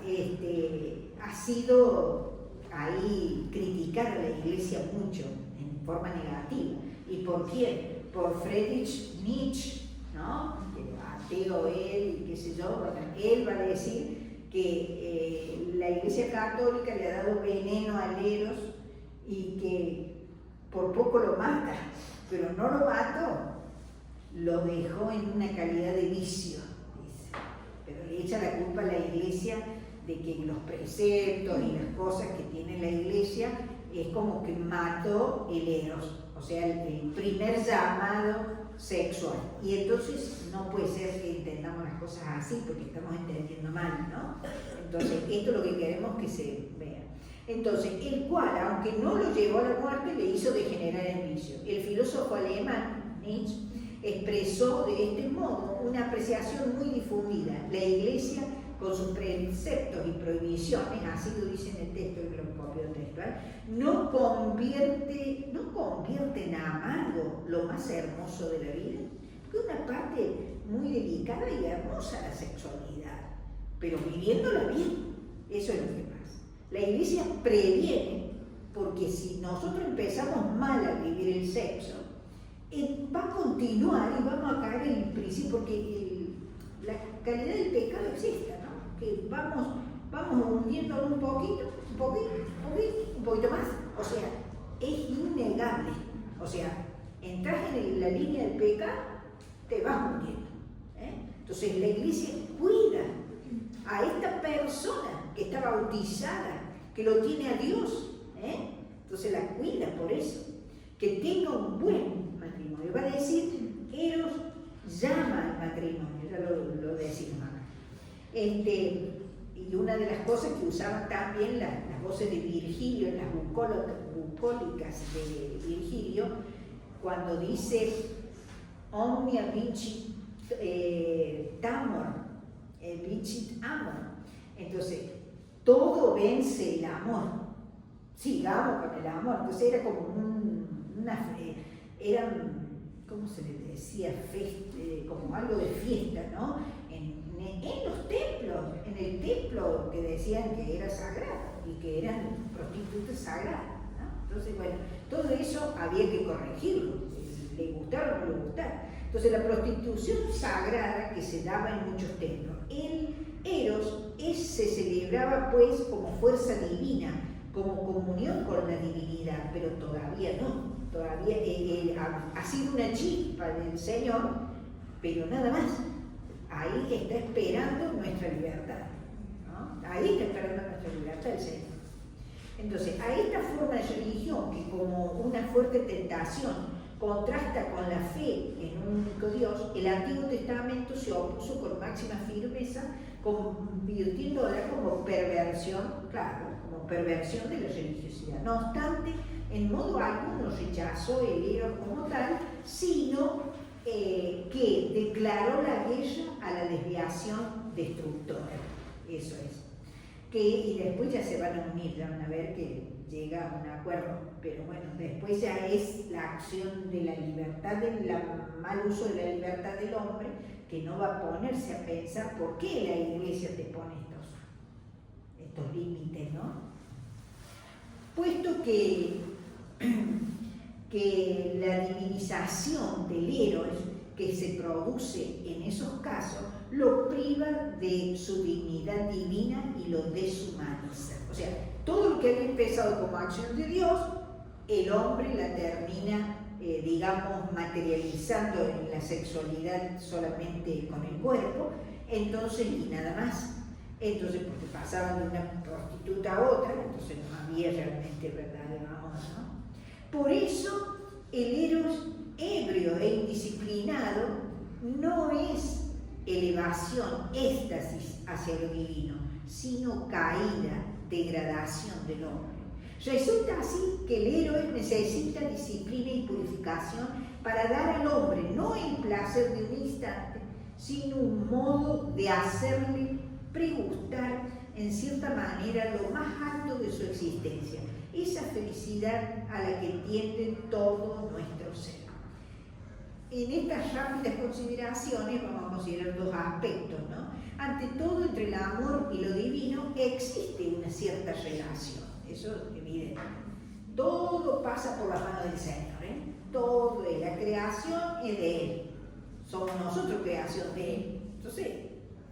sido ahí criticada a la Iglesia mucho, en forma negativa. ¿Y por quién? Por Friedrich Nietzsche, ¿no? Que ateo él, y qué sé yo, bueno, él va a decir que la Iglesia Católica le ha dado veneno al Eros y que por poco lo mata, pero no lo mató, lo dejó en una calidad de vicio, dice. Pero le echa la culpa a la Iglesia de que los preceptos y las cosas que tiene la Iglesia es como que mató el Eros, o sea, el primer llamado sexual. Y entonces no puede ser que entendamos las cosas así, porque estamos entendiendo mal, ¿no? Entonces, esto es lo que queremos que se vea. Entonces, el cual, aunque no lo llevó a la muerte, le hizo degenerar en vicio. El filósofo alemán Nietzsche expresó de este modo una apreciación muy difundida. La Iglesia, con sus preceptos y prohibiciones, así lo dice en el texto, que lo copio textual, no convierte en amargo lo más hermoso de la vida, que es una parte muy delicada y hermosa la sexualidad, pero viviéndola bien, eso es lo que pasa. La Iglesia previene, porque si nosotros empezamos mal a vivir el sexo, va a continuar y vamos a caer en el principio, porque la calidad del pecado existe, ¿no? Que vamos hundiendo un poquito más, o sea, es innegable, o sea, entras en la línea del pecado, te vas hundiendo, ¿eh? Entonces la Iglesia cuida a esta persona que está bautizada, que lo tiene a Dios, ¿eh? Entonces la cuida por eso, que tenga un buen matrimonio. Va a decir, Eros llama al matrimonio, ya lo decimos acá. Y una de las cosas que usaban también las voces de Virgilio, las bucólicas de Virgilio, cuando dice omnia vincit amor, vincit amor. Entonces, todo vence el amor. Sigamos con el amor. Entonces era como ¿cómo se le decía? Como algo de fiesta, ¿no? En los templos, en el templo que decían que era sagrado y que eran prostitutas sagradas, ¿no? Entonces, bueno, todo eso había que corregirlo, le gustara o no le gustara. Entonces, la prostitución sagrada que se daba en muchos templos, el Eros se celebraba pues como fuerza divina, como comunión con la divinidad, pero todavía no. Todavía ha sido una chispa del Señor, pero nada más. Ahí está esperando nuestra libertad, ¿no? Ahí está esperando nuestra libertad el Señor. Entonces, a esta forma de religión, que como una fuerte tentación contrasta con la fe en un único Dios, el Antiguo Testamento se opuso con máxima firmeza, convirtiéndola como perversión, claro, como perversión de la religiosidad. No obstante, en modo alguno rechazó el Eros como tal, sino que declaró la guerra a la desviación destructora. Eso es. Y después ya se van a unir, ya van a ver que llega a un acuerdo, pero bueno, después ya es la acción de la libertad, del mal uso de la libertad del hombre, que no va a ponerse a pensar por qué la Iglesia te pone estos límites, ¿no? Puesto que que la divinización del Eros que se produce en esos casos lo priva de su dignidad divina y lo deshumaniza. O sea, todo lo que había empezado como acción de Dios, el hombre la termina, digamos, materializando en la sexualidad solamente con el cuerpo, entonces, y nada más. Entonces, porque pasaban de una prostituta a otra, entonces no había realmente verdadero amor, ¿no? Por eso, el Eros ebrio e indisciplinado no es elevación, éxtasis hacia lo divino, sino caída, degradación del hombre. Resulta así que el héroe necesita disciplina y purificación para dar al hombre no el placer de un instante, sino un modo de hacerle pregustar en cierta manera lo más alto de su existencia, esa felicidad a la que tiende todo nuestro ser. En estas rápidas consideraciones vamos a considerar dos aspectos, ¿no? Ante todo, entre el amor y lo divino existe una cierta relación, eso es evidente. Todo pasa por la mano del Señor, ¿eh? Todo es la creación es de Él, somos nosotros creación de Él. Entonces,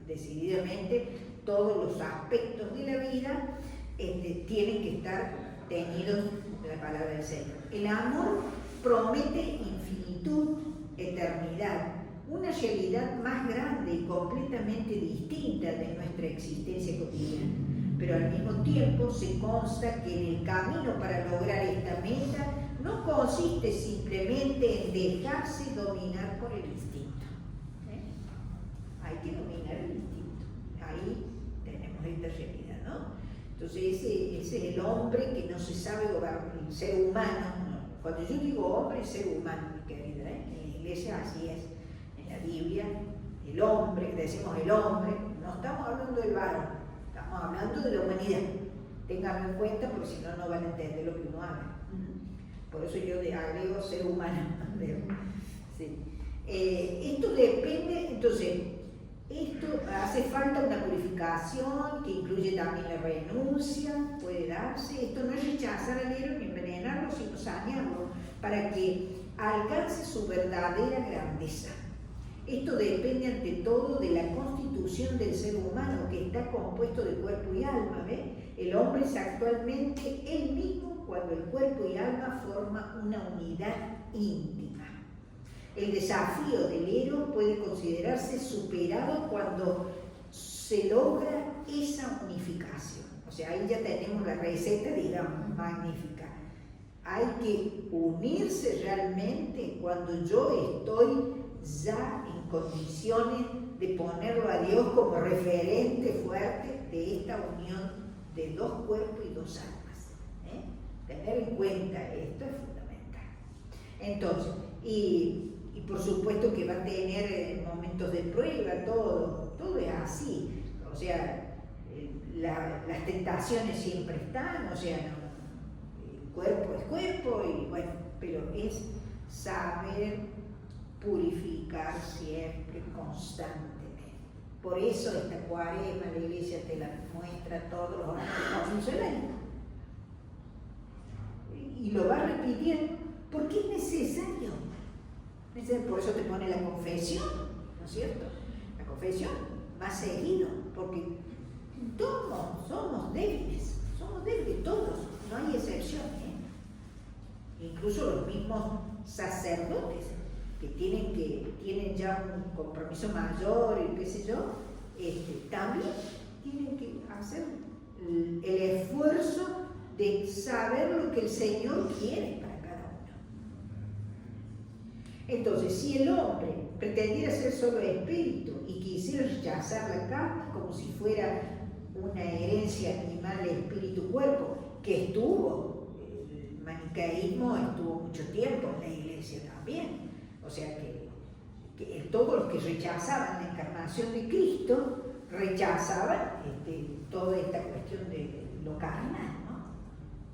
decididamente, todos los aspectos de la vida tienen que estar tenidos de la palabra del Señor. El amor promete infinitud, eternidad, una realidad más grande y completamente distinta de nuestra existencia cotidiana, pero al mismo tiempo se consta que en el camino para lograr esta meta no consiste simplemente en dejarse dominar por el instinto. Hay que dominar el instinto, ahí tenemos esta realidad, ¿no? Entonces ese es el hombre que no se sabe gobernar, el ser humano, ¿no? Cuando yo digo hombre, es ser humano, mi querida, ¿eh? En la iglesia así es, en la Biblia, el hombre, decimos el hombre, no estamos hablando del varón, estamos hablando de la humanidad. Ténganlo en cuenta porque si no, no van a entender lo que uno habla. Por eso yo agrego ser humano. Sí. Esto depende, entonces, esto hace falta una purificación que incluye también la renuncia, puede darse. Esto no es rechazar al héroe ni envenenarlo, sino sanearlo para que alcance su verdadera grandeza. Esto depende ante todo de la constitución del ser humano, que está compuesto de cuerpo y alma. ¿Ve? El hombre es actualmente él mismo cuando el cuerpo y alma forman una unidad íntima. El desafío del héroe puede considerarse superado cuando se logra esa unificación. O sea, ahí ya tenemos la receta, digamos, magnífica. Hay que unirse realmente cuando yo estoy ya en condiciones de ponerlo a Dios como referente fuerte de esta unión de dos cuerpos y dos almas. Tener en cuenta esto es fundamental. Entonces, y por supuesto que va a tener momentos de prueba, todo es así. O sea, las tentaciones siempre están, o sea, el cuerpo es cuerpo, y bueno, pero es saber purificar siempre, constantemente. Por eso esta cuaresma la iglesia te la muestra todos los años, no funciona. Y lo va repitiendo porque es necesario. Por eso te pone la confesión, ¿no es cierto? La confesión más seguido, porque todos somos débiles todos, no hay excepción, Incluso los mismos sacerdotes que tienen ya un compromiso mayor y qué sé yo, también tienen que hacer el esfuerzo de saber lo que el Señor quiere para cada uno. Entonces, si el hombre pretendiera ser solo espíritu y quisiera rechazar la carne como si fuera una herencia animal espíritu-cuerpo, que estuvo, el maniqueísmo estuvo mucho tiempo en la iglesia también, o sea que todos los que rechazaban la encarnación de Cristo rechazaban toda esta cuestión de lo carnal, ¿no?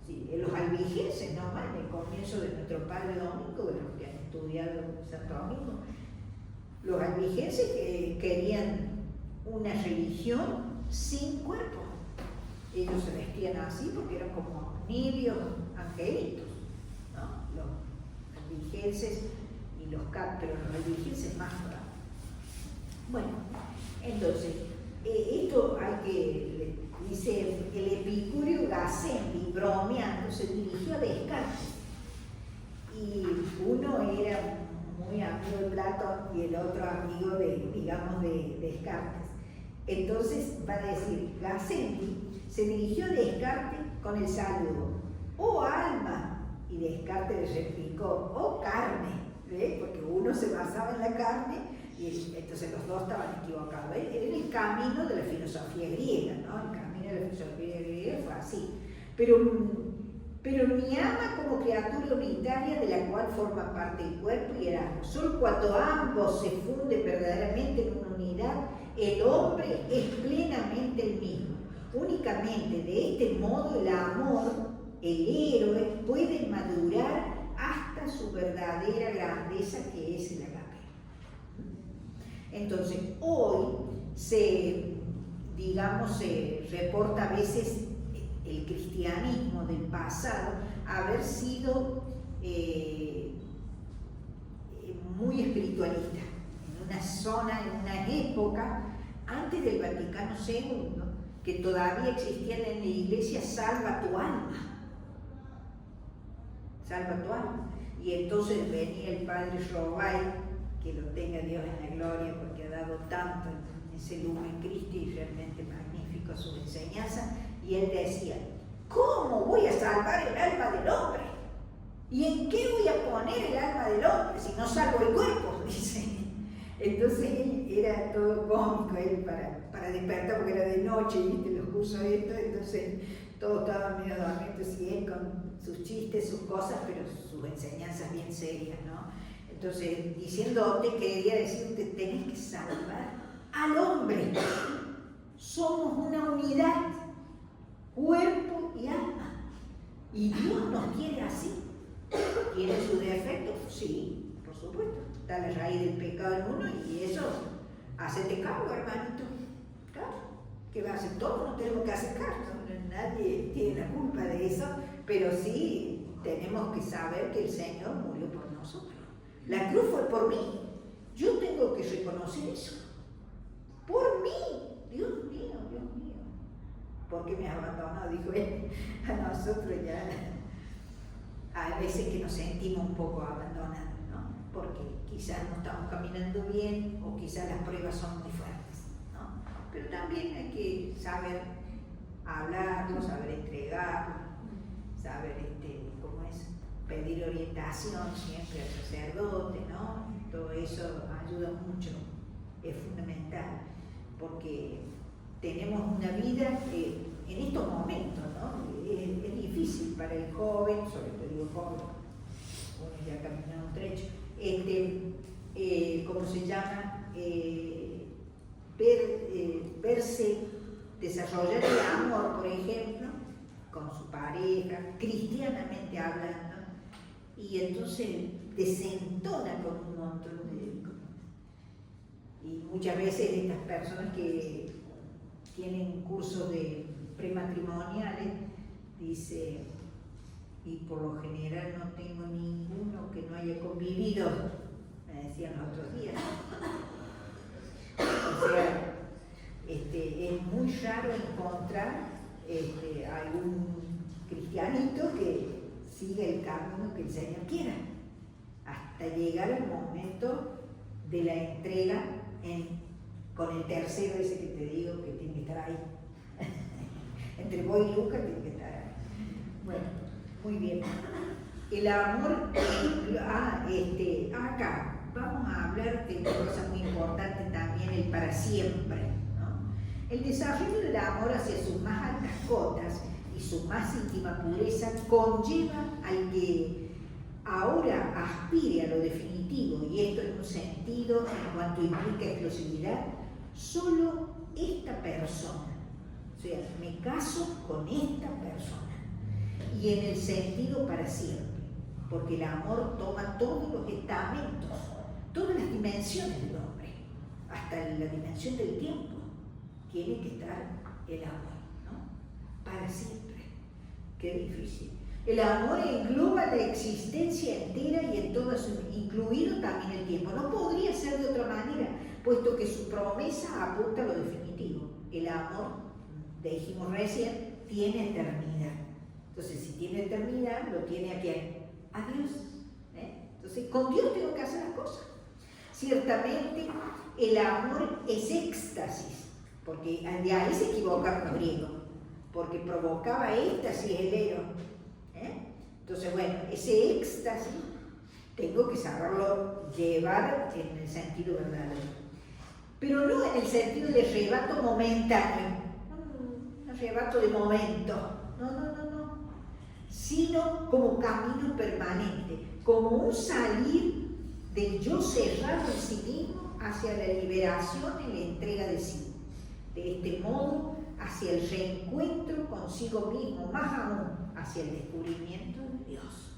Sí, los albigenses, ¿no? En el comienzo de nuestro Padre Domingo, de los que han estudiado Santo Domingo, los albigenses querían una religión sin cuerpo. Ellos se vestían así porque eran como nibios angelitos. albigenses y los pero los albigenses más todavía. Bueno, entonces, esto hay que, dice el epicúreo Gassendi, bromeando, se dirigió a Descartes. Y uno era muy amigo de Platón y el otro amigo de, digamos, de Descartes. Entonces va a decir, Gassendi se dirigió a Descartes con el saludo, oh alma, y Descartes le replicó, oh carne, ¿ves? Porque uno se basaba en la carne y entonces los dos estaban equivocados. Era el camino de la filosofía griega, ¿no? El camino de la filosofía griega fue así. Pero me ama como criatura unitaria de la cual forma parte el cuerpo y el alma. Solo cuando ambos se funden verdaderamente en una unidad, el hombre es plenamente el mismo. Únicamente de este modo el amor, el héroe, puede madurar hasta su verdadera grandeza, que es el agape. Entonces, hoy se reporta a veces el cristianismo del pasado haber sido muy espiritualista, en una zona, en una época antes del Vaticano II, que todavía existían en la iglesia salva tu alma, y entonces venía el padre Robay, que lo tenga Dios en la gloria porque ha dado tanto en ese Lumen Christi y realmente magnífico su enseñanza. Y él decía, ¿cómo voy a salvar el alma del hombre? ¿Y en qué voy a poner el alma del hombre si no salvo el cuerpo? Dice. Entonces él era todo cómico, él para despertar, porque era de noche, ¿viste? Los cursos estos, entonces todos estaban medio dormidos y él con sus chistes, sus cosas, pero sus enseñanzas bien serias, ¿no? Entonces, diciéndote, quería decirte, tenés que salvar al hombre. Somos una unidad, cuerpo y alma. Y Dios nos quiere así. ¿Tiene sus defectos? Sí, por supuesto. Está la raíz del pecado en uno y eso, hacete cargo, hermanito. Claro, ¿qué va a hacer? Todos nos tenemos que hacer cargo. Nadie tiene la culpa de eso, pero sí tenemos que saber que el Señor murió por nosotros. La cruz fue por mí. Yo tengo que reconocer eso. Por mí. Dios mío. ¿Por qué me abandonó? Dijo él. A nosotros ya. A veces que nos sentimos un poco abandonados, ¿no? Porque quizás no estamos caminando bien o quizás las pruebas son muy fuertes, ¿no? Pero también hay que saber hablarlo, saber entregarlo, saber cómo es, pedir orientación siempre al sacerdote, ¿no? Todo eso ayuda mucho, es fundamental, porque tenemos una vida que en estos momentos, ¿no? Es difícil para el joven, sobre todo digo joven, uno ya ha caminado un trecho, ¿cómo se llama? Verse desarrollar el amor, por ejemplo, con su pareja, cristianamente hablando, y entonces desentona con un montón de... Y muchas veces estas personas que tienen cursos de prematrimoniales, dice, y por lo general no tengo ninguno que no haya convivido, me decían los otros días. O sea, es muy raro encontrar algún cristianito que siga el camino que el Señor quiera, hasta llegar al momento de la entrega con el tercero ese que te digo que tiene que estar ahí. Entre vos y Lucas tiene que estar ahí. Bueno, muy bien. El amor, acá vamos a hablar de una cosa muy importante también, el para siempre, ¿no? El desarrollo del amor hacia sus más altas cotas y su más íntima pureza conlleva al que ahora aspire a lo definitivo, y esto en un sentido en cuanto implica exclusividad, solo esta persona. O sea, me caso con esta persona. Y en el sentido para siempre, porque el amor toma todos los estamentos, todas las dimensiones del hombre, hasta la dimensión del tiempo. Tiene que estar el amor, ¿no? Para siempre. Qué difícil. El amor engloba la existencia entera y en todo su, incluido también el tiempo. No podría ser de otra manera, puesto que su promesa apunta a lo definitivo. El amor, dijimos recién, tiene eternidad. Entonces, si tiene eternidad, lo tiene a quién? A Dios. Entonces, con Dios tengo que hacer las cosas. Ciertamente, el amor es éxtasis, porque de ahí se equivocaron los griegos, porque provocaba éxtasis el héroe. Entonces, bueno, ese éxtasis tengo que saberlo llevar en el sentido verdadero, pero no en el sentido de arrebato momentáneo, un arrebato de momento, no, sino como camino permanente, como un salir del yo cerrado en sí mismo hacia la liberación y la entrega de sí. De este modo, hacia el reencuentro consigo mismo, más aún hacia el descubrimiento de Dios.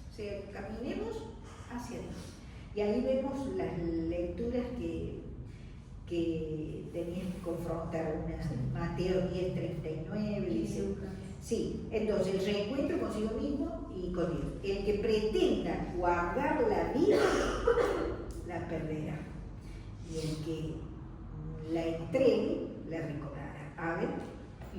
O sea, caminemos hacia Dios. Y ahí vemos las lecturas que tenían que confrontar una. Mateo 10:39 dice. Sí, entonces el reencuentro consigo mismo y con Dios. El que pretenda guardar la vida, la perderá. Y el que la entregue, la recobrará. A ver,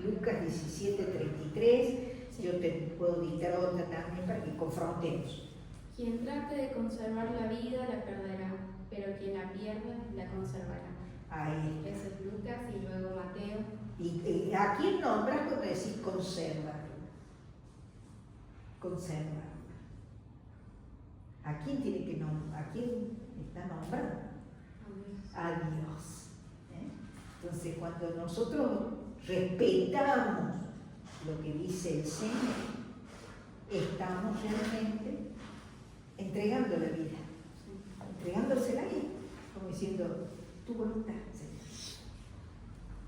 Lucas 17:33, yo te puedo dictar otra también para que confrontemos. Quien trate de conservar la vida la perderá, pero quien la pierda la conservará. Ahí. Eso es Lucas y luego Mateo. ¿Y a quién nombras cuando decís conserva? Conserva. ¿A quién tiene que nombrar? ¿A quién está nombrando? A Dios. Entonces, cuando nosotros respetamos lo que dice el Señor, estamos realmente entregando la vida, entregándosela a Él, como diciendo, tu voluntad, Señor.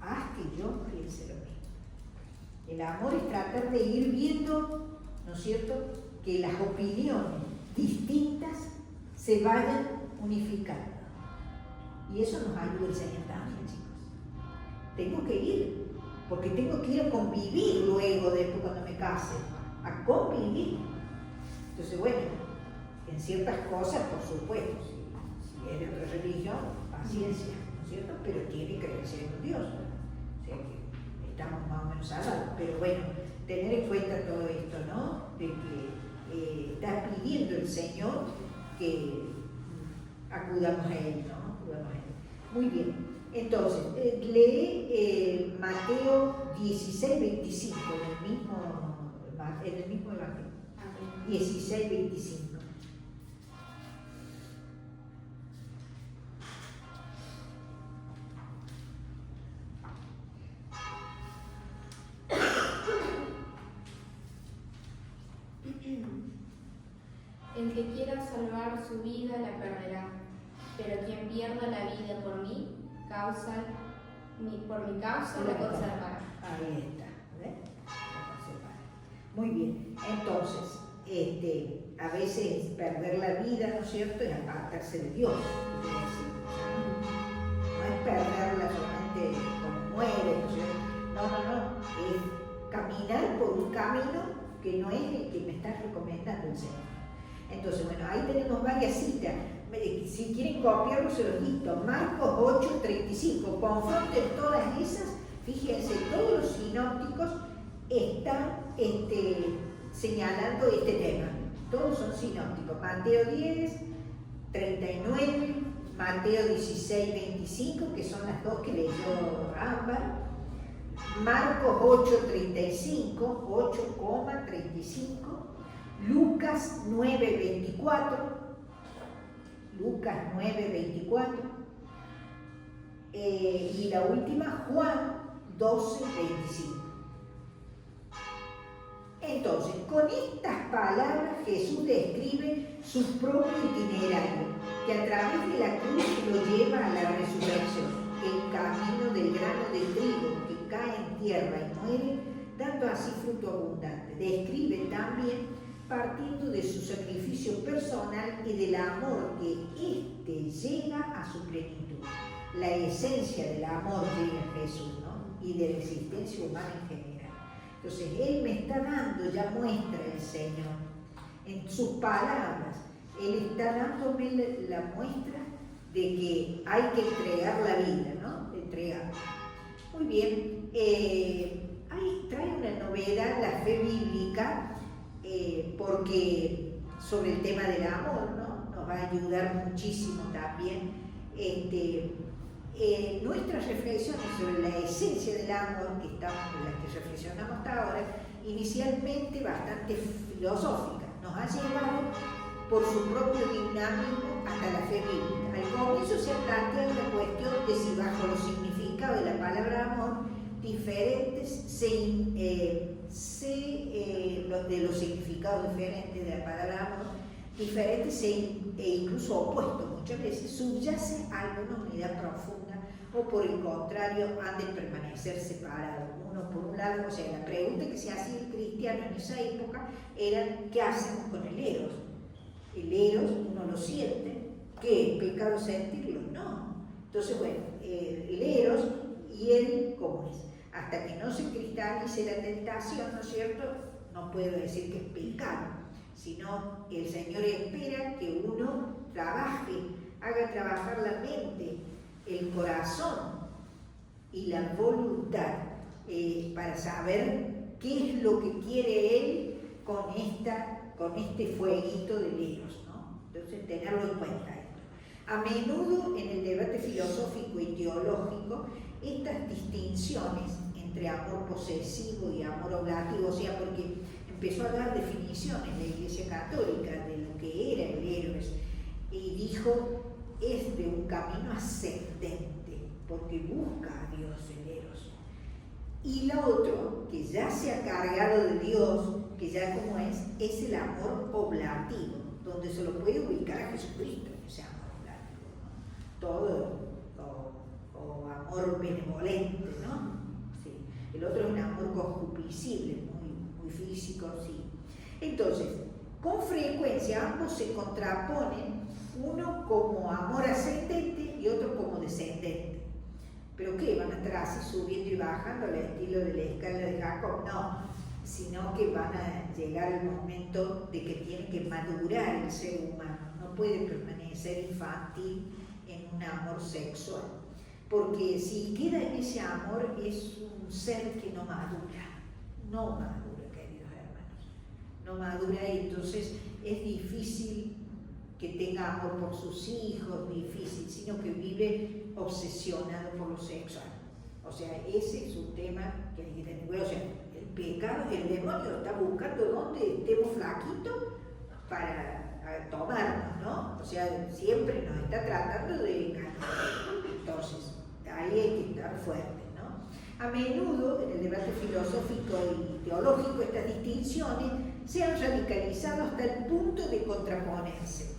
Haz que yo piense lo mismo. El amor es tratar de ir viendo, ¿no es cierto?, que las opiniones distintas se vayan unificando. Y eso nos ayuda el Señor también, chicos. Tengo que ir, porque tengo que ir a convivir luego, después cuando me case, a convivir. Entonces, bueno, en ciertas cosas, por supuesto, si es de otra religión, paciencia, ¿no es cierto? Pero tiene que crecer en Dios, ¿no? O sea que estamos más o menos salados. Pero bueno, tener en cuenta todo esto, ¿no? De que está pidiendo el Señor que acudamos a Él, ¿no? Acudamos a Él. Muy bien. Entonces, lee Mateo 16:25, en el mismo evangelio. 16:25. El que quiera salvar su vida la perderá, pero quien pierda la vida por mi causa la conservará. Ahí está, ¿ves? La conservará. Muy bien, entonces, a veces perder la vida, ¿no es cierto?, es apartarse de Dios. No es perderla solamente como muere, ¿no es cierto? No, es caminar por un camino que no es el que me está recomendando el Señor. Entonces, bueno, ahí tenemos varias citas. Si quieren copiarlo, se los dicto. Marcos 8:35. Confronten todas esas. Fíjense, todos los sinópticos están señalando este tema. Todos son sinópticos. Mateo 10:39, Mateo 16:25, que son las dos que leyó Ámbar. Marcos 8:35, 8,35. Lucas 9:24. Lucas 9:24. Y la última, Juan 12:25. Entonces, con estas palabras Jesús describe su propio itinerario, que a través de la cruz lo lleva a la resurrección, el camino del grano de trigo que cae en tierra y muere, dando así fruto abundante. Describe también partiendo de su sacrificio personal y del amor que éste llega a su plenitud. La esencia del amor llega a Jesús, ¿no? Y de la existencia humana en general. Entonces, Él me está dando ya muestra el Señor, en sus palabras. Él está dándome la muestra de que hay que entregar la vida, ¿no? De entregar. Muy bien. Ahí trae una novedad la fe bíblica, porque sobre el tema del amor, ¿no? Nos va a ayudar muchísimo también. Nuestras reflexiones sobre la esencia del amor, en las que reflexionamos hasta ahora, inicialmente bastante filosóficas, nos ha llevado por su propio dinamismo hasta la fe bíblica. Al comienzo se ha planteado la cuestión de si bajo los significados de la palabra amor diferentes de los significados diferentes de la palabra amor, diferentes e incluso opuestos muchas veces, subyace alguna unidad profunda, o por el contrario han de permanecer separados. Uno por un lado, o sea, la pregunta que se hacía el cristiano en esa época era: ¿qué hacemos con el eros? El eros uno lo siente. ¿Qué? ¿Es pecado sentirlo? No. Entonces, bueno, el eros y él, ¿cómo es? Hasta que no se cristalice la tentación, ¿no es cierto?, no puedo decir que es pecado, sino el Señor espera que uno trabaje, haga trabajar la mente, el corazón y la voluntad, para saber qué es lo que quiere Él con este fueguito del eros, ¿no? Entonces, tenerlo en cuenta esto. A menudo en el debate filosófico y teológico, estas distinciones entre amor posesivo y amor oblativo, o sea, porque empezó a dar definiciones la Iglesia Católica de lo que era el eros, y dijo: es de un camino ascendente, porque busca a Dios el eros. Y lo otro, que ya se ha cargado de Dios, que ya como es el amor oblativo, donde se lo puede ubicar a Jesucristo en ese amor oblativo, ¿no? Todo, o amor benevolente, ¿no? Sí. El otro es un amor concupiscible, muy físico, sí. Entonces, con frecuencia ambos se contraponen, uno como amor ascendente y otro como descendente. ¿Pero qué? ¿Van a estar así subiendo y bajando al estilo de la escala de Jacob? No, sino que van a llegar el momento de que tiene que madurar el ser humano. No puede permanecer infantil en un amor sexual, porque si queda en ese amor es un ser que no madura, queridos hermanos, no madura, y entonces es difícil que tenga amor por sus hijos, difícil, sino que vive obsesionado por lo sexual. O sea, ese es un tema que hay que tener cuidado. O sea, el pecado, el demonio está buscando donde estemos flaquitos para tomarnos, ¿no? O sea, siempre nos está tratando de engañar. Entonces, ahí hay que estar fuertes, ¿no? A menudo, en el debate filosófico y teológico, estas distinciones se han radicalizado hasta el punto de contraponerse.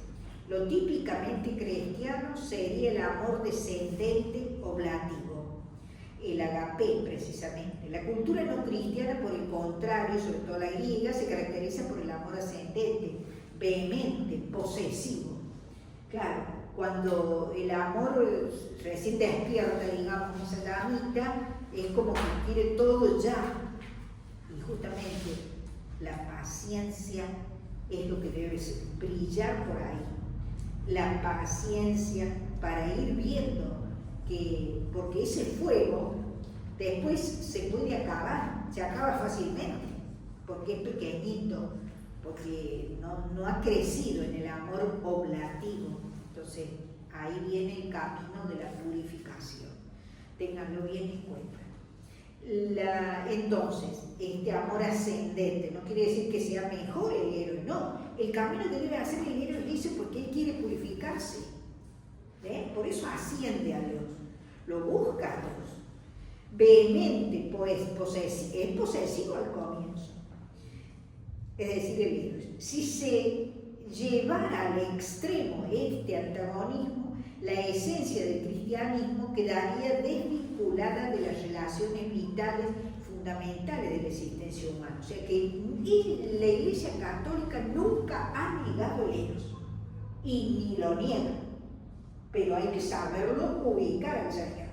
Lo típicamente cristiano sería el amor descendente oblativo, el agapé precisamente. La cultura no cristiana, por el contrario, sobre todo la griega, se caracteriza por el amor ascendente, vehemente, posesivo. Claro, cuando el amor recién despierta, digamos, esa llamita, es como que quiere todo ya. Y justamente la paciencia es lo que debe brillar por ahí. La paciencia para ir viendo que, porque ese fuego después se puede acabar, se acaba fácilmente, porque es pequeñito, porque no ha crecido en el amor oblativo. Entonces, ahí viene el camino de la purificación. Ténganlo bien en cuenta. Entonces, este amor ascendente no quiere decir que sea mejor el héroe, no. El camino que debe hacer el héroe dice porque él quiere purificarse. Por eso asciende a Dios, lo busca a Dios. Vehemente, pues, es posesivo al comienzo. Es decir, el héroe. Si se llevara al extremo este antagonismo, la esencia del cristianismo quedaría desvinculada de las relaciones vitales fundamentales de la existencia humana. O sea que la Iglesia Católica nunca ha negado el eros, y ni lo niega, pero hay que saberlo ubicar al Señor,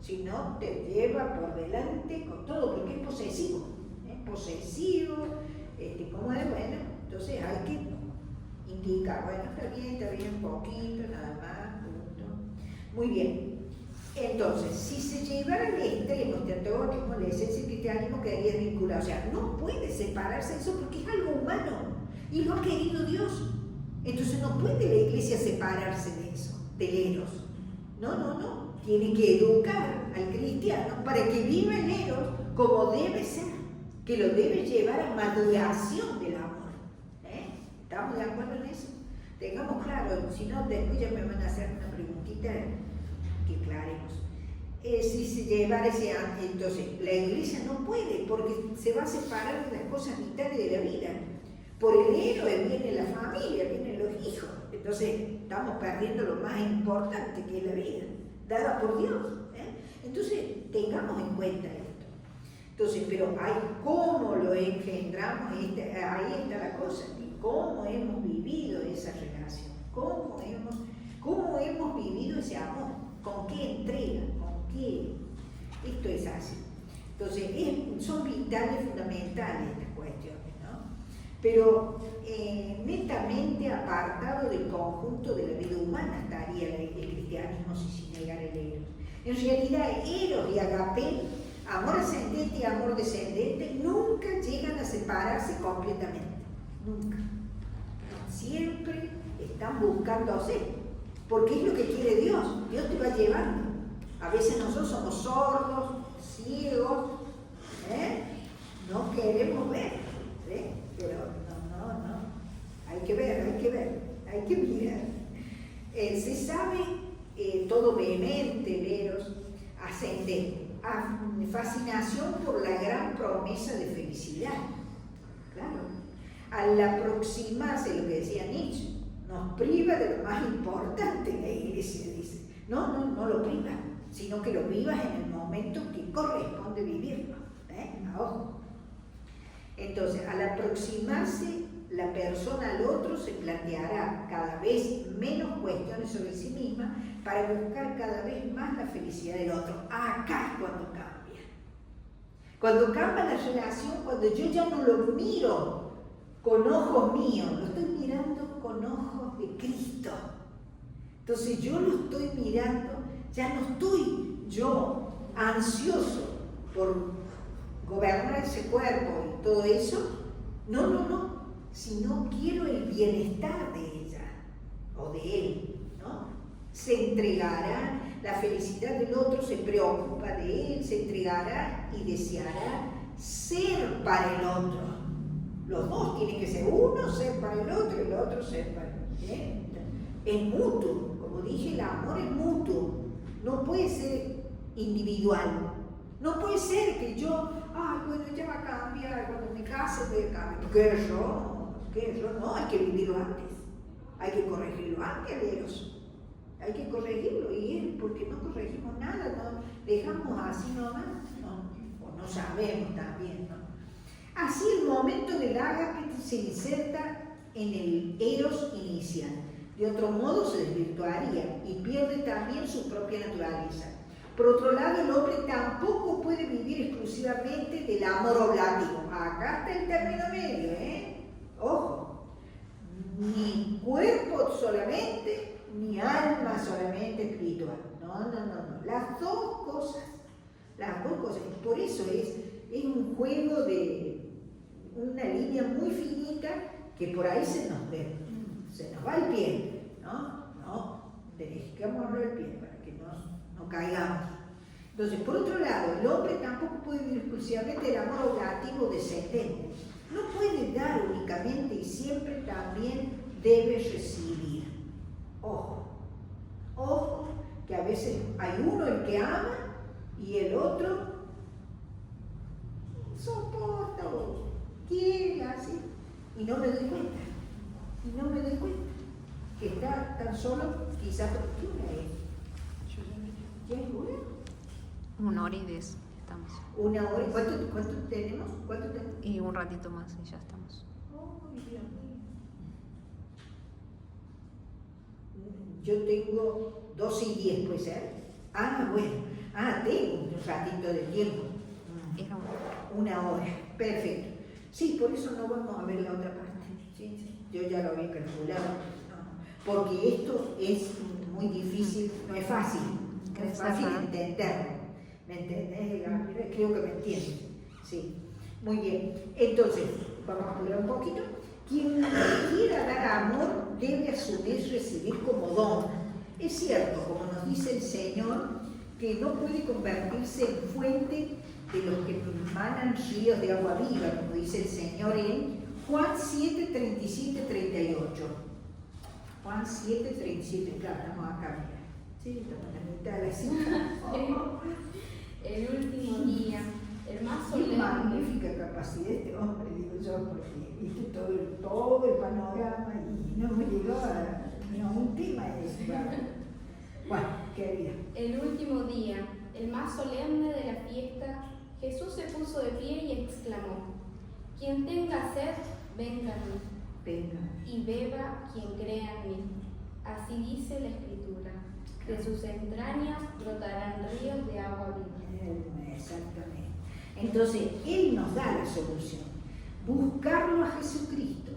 si no te lleva por delante con todo, porque es posesivo. posesivo, como es, bueno, entonces hay que indicar, bueno, está bien, poquito, nada más, punto. Muy bien. Entonces, si se llevara al extremo este antagonismo, la esencia del cristianismo quedaría vinculada. O sea, no puede separarse eso porque es algo humano y lo ha querido Dios. Entonces no puede la iglesia separarse de eso, del eros. No. Tiene que educar al cristiano para que viva el eros como debe ser, que lo debe llevar a maduración del amor. ¿Estamos de acuerdo en eso? Tengamos claro, si no, después ya me van a hacer una preguntita que aclaremos. Si se llevara ese antes, entonces la iglesia no puede, porque se va a separar de las cosas vitales de la vida. Por el héroe viene la familia, vienen los hijos. Entonces estamos perdiendo lo más importante que es la vida, dada por Dios. Entonces tengamos en cuenta esto. Entonces, pero hay cómo lo engendramos, ahí está la cosa, y cómo hemos vivido esa relación, cómo hemos vivido ese amor, con qué entrega, con qué. Esto es así. Entonces, son vitales, fundamentales estas cuestiones, ¿no? Pero netamente apartado del conjunto de la vida humana estaría el cristianismo si se negara el eros. En realidad, eros y agape, amor ascendente y amor descendente, nunca llegan a separarse completamente. Nunca. Siempre están buscándose. Porque es lo que quiere Dios. Dios te va llevando. A veces nosotros somos sordos, ciegos, no queremos ver. Pero no. Hay que ver, hay que mirar. Se sabe todo vehemente, veros, ascendente. Fascinación por la gran promesa de felicidad. Claro. Al aproximarse, lo que decía Nietzsche, nos priva de lo más importante en la iglesia, dice. No lo priva, sino que lo vivas en el momento que corresponde vivirlo. Ojo. Entonces, al aproximarse la persona al otro, se planteará cada vez menos cuestiones sobre sí misma para buscar cada vez más la felicidad del otro. Acá es cuando cambia. Cuando cambia la relación, cuando yo ya no lo miro con ojos míos, lo estoy mirando con ojos de Cristo. Entonces yo lo estoy mirando, ya no estoy yo ansioso por gobernar ese cuerpo y todo eso. No. Sino quiero el bienestar de ella o de él, ¿no? Se entregará la felicidad del otro, se preocupa de él, se entregará y deseará ser para el otro. Los dos tienen que ser, uno ser para el otro ser para él. Es mutuo, como dije, el amor es mutuo, no puede ser individual. No puede ser que yo, bueno, ya va a cambiar, cuando me case voy a cambiar. ¿Qué error? No, hay que vivirlo antes. Hay que corregirlo antes, Eros. Hay que corregirlo. Y él, porque no corregimos nada, no dejamos así nomás. No sabemos también, ¿no? Así el momento del ágape se inserta en el Eros inicial. De otro modo se desvirtuaría y pierde también su propia naturaleza. Por otro lado, el hombre tampoco puede vivir exclusivamente del amor oblativo. Acá está el término medio, Ojo, ni cuerpo solamente, ni alma solamente espiritual. No. Las dos cosas. Por eso es un juego de una línea muy finita que por ahí se nos va el pie, No, dejémoslo el pie para que no caigamos. Entonces, por otro lado, el hombre tampoco puede vivir exclusivamente del amor oblativo descendente. No puede dar únicamente y siempre también debe recibir. Ojo, que a veces hay uno el que ama y el otro soporta o quiere así. Y no me doy cuenta. Que está tan solo, quizás porque una es. ¿Ya es una? 1 hora y 10 estamos. 1 hora. ¿Cuánto tenemos? Y un ratito más y ya estamos. Dios mío. Yo tengo 12 y 10, ¿puede ser? Bueno. Tengo un ratito de tiempo. Era 1 hora. 1 hora. perfecto. Sí, por eso no vamos a ver la otra parte. Sí, sí. Yo ya lo había calculado. No, porque esto es muy difícil, no es fácil. No es fácil entenderlo. ¿Me entendés? Creo que me entiendes. Sí. Muy bien. Entonces, vamos a apurar un poquito. Quien quiera dar amor debe a su vez recibir como don. Es cierto, como nos dice el Señor, que no puede convertirse en fuente de los que manan ríos de agua viva, como dice el Señor en Juan 7, 37, 38. Juan 7, 37, claro, estamos acá, mira. Sí, estamos en la mitad de la cita. El último día, el más Qué solemne. magnífica capacidad de este hombre, digo yo, porque viste todo el panorama y no me llegó ni a un tema de eso. Bueno, querida. El último día, el más solemne de la fiesta, Jesús se puso de pie y exclamó: quien tenga sed, venga a mí, Venga. y beba quien crea en mí. Así dice la Escritura: de sus entrañas brotarán ríos de agua viva. Exactamente. Entonces, Él nos da la solución. Buscarlo a Jesucristo.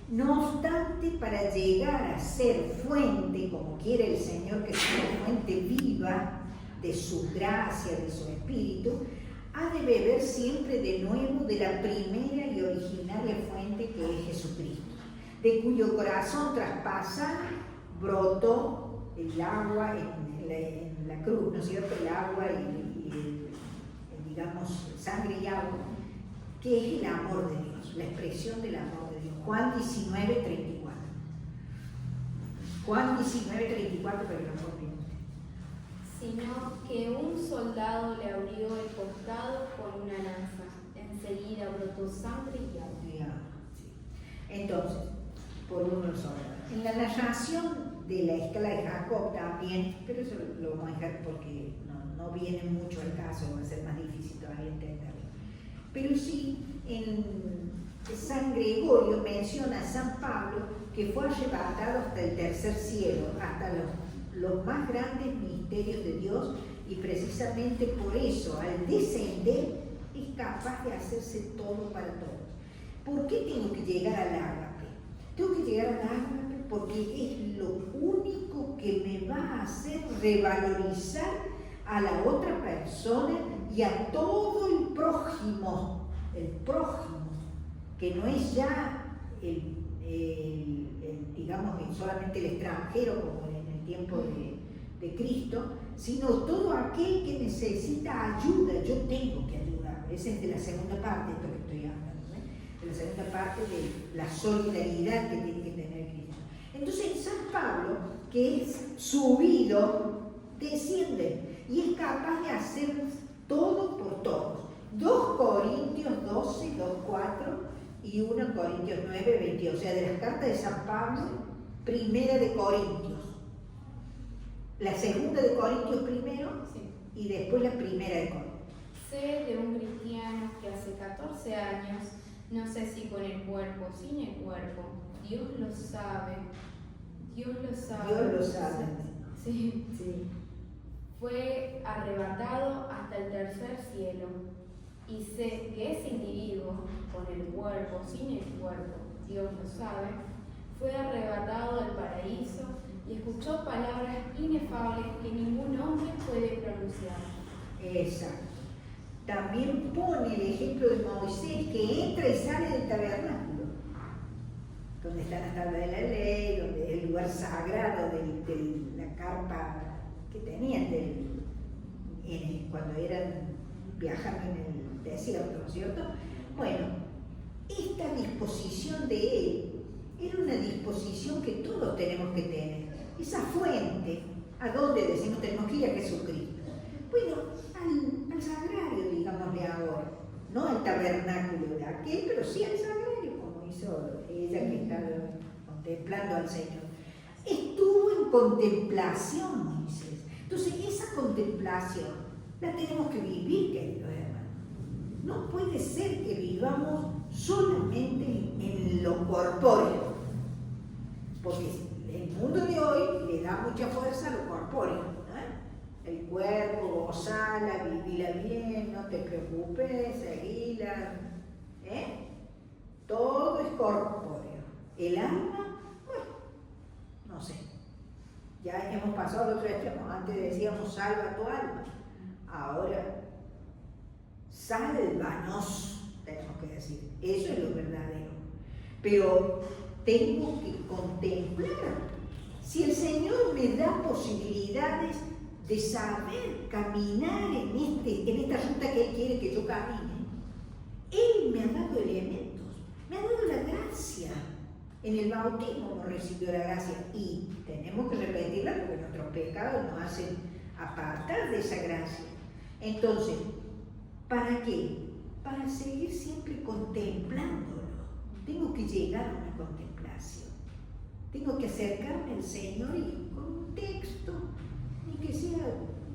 No obstante, para llegar a ser fuente, como quiere el Señor que sea fuente viva de su gracia, de su Espíritu, ha de beber siempre de nuevo de la primera y originaria fuente que es Jesucristo, de cuyo corazón traspasado brotó el agua en la cruz, ¿no es cierto? El agua y digamos, sangre y agua, que es el amor de Dios, la expresión del amor de Dios. Juan 19, 34. Juan 19, 34, pero no por minuto. Sino que un soldado le abrió el costado con una lanza. Enseguida brotó sangre y agua. Sí. Entonces, por uno solo. En la narración de la escala de Jacob también, pero eso lo vamos a dejar porque no viene mucho al caso, va a ser más difícil todavía entenderlo. Pero sí, en San Gregorio menciona a San Pablo que fue arrebatado hasta el tercer cielo, hasta los más grandes misterios de Dios, y precisamente por eso, al descender, es capaz de hacerse todo para todos. ¿Por qué tengo que llegar al ágape? Tengo que llegar al ágape porque es lo único que me va a hacer revalorizar a la otra persona y a todo el prójimo, que no es ya digamos, solamente el extranjero como en el tiempo de Cristo, sino todo aquel que necesita ayuda. Yo tengo que ayudar. Esa es de la segunda parte de esto que estoy hablando, ¿eh? De la segunda parte de la solidaridad que tiene que tener Cristo. Entonces San Pablo, que es subido, desciende y es capaz de hacer todo por todos. 2 Corintios 12, 2, 4 y 1 Corintios 9, 22. O sea, de las cartas de San Pablo, primera de Corintios. La segunda de Corintios primero, Sí. y después la primera de Corintios. Sé de un cristiano que hace 14 años, no sé si con el cuerpo o sin el cuerpo, Dios lo sabe. Dios lo sabe. Dios lo sabe. Sí. Sí. Fue arrebatado hasta el tercer cielo. Y sé que ese individuo, con el cuerpo o sin el cuerpo, Dios lo sabe, fue arrebatado del paraíso y escuchó palabras inefables que ningún hombre puede pronunciar. Exacto. También pone el ejemplo de Moisés, que entra y sale del tabernáculo, donde están las tablas de la ley, donde es el lugar sagrado de la carpa que tenían cuando viajaban en el desierto, ¿no es cierto? Bueno, esta disposición de él era una disposición que todos tenemos que tener. Esa fuente, ¿a dónde decimos tenemos que ir? A Jesucristo. Bueno, al sagrario, digámosle ahora, no al tabernáculo de aquel, pero sí al sagrario, como hizo ella que estaba contemplando al Señor. Estuvo en contemplación Moisés. Entonces, esa contemplación la tenemos que vivir, queridos hermanos. No puede ser que vivamos solamente en lo corpóreo, porque el mundo de hoy le da mucha fuerza a lo corpóreo, ¿no? El cuerpo, gozala, vivila bien, no te preocupes, seguila, corpóreo. El alma, bueno, no sé. Ya hemos pasado al otro extremo. Antes decíamos salva tu alma. Ahora, sálvanos, tenemos que decir. Eso es lo verdadero. Pero tengo que contemplar. Si el Señor me da posibilidades de saber caminar en esta ruta que Él quiere que yo camine, Él me ha dado elementos, me ha dado la gracia. En el bautismo hemos recibido la gracia y tenemos que repetirla porque nuestros pecados nos hacen apartar de esa gracia. Entonces, ¿para qué? Para seguir siempre contemplándolo. Tengo que llegar a una contemplación. Tengo que acercarme al Señor y con un texto, ni que sea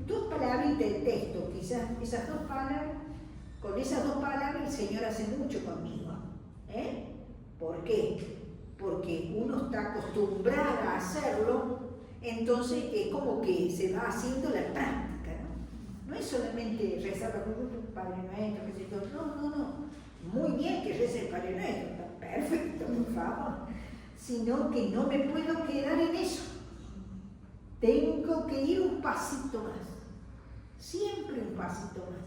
2 palabritas de texto, quizás esas 2 palabras, con esas 2 palabras el Señor hace mucho conmigo. ¿Por qué? Porque uno está acostumbrado a hacerlo, entonces es como que se va haciendo la práctica, ¿no? No es solamente rezar para un Padre Nuestro, qué sé yo, no. Muy bien que rece el Padre Nuestro, está perfecto, por favor. Sino que no me puedo quedar en eso. Tengo que ir un pasito más. Siempre un pasito más.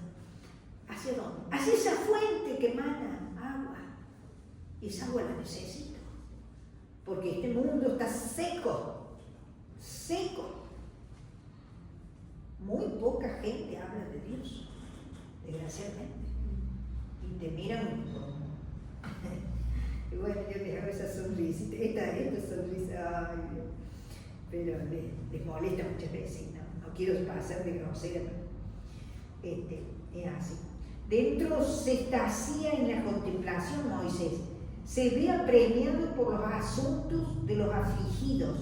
¿Hacia dónde? Hacia esa fuente que emana agua. Y esa agua la necesito. Porque este mundo está seco. Seco. Muy poca gente habla de Dios, desgraciadamente. Y te miran como... Y bueno, yo les hago esa sonrisita, esta sonrisa, ay, pero les molesta muchas veces, no quiero pasar de grosera, pero es así. Dentro se extasía en la contemplación Moisés, se ve apremiado por los asuntos de los afligidos.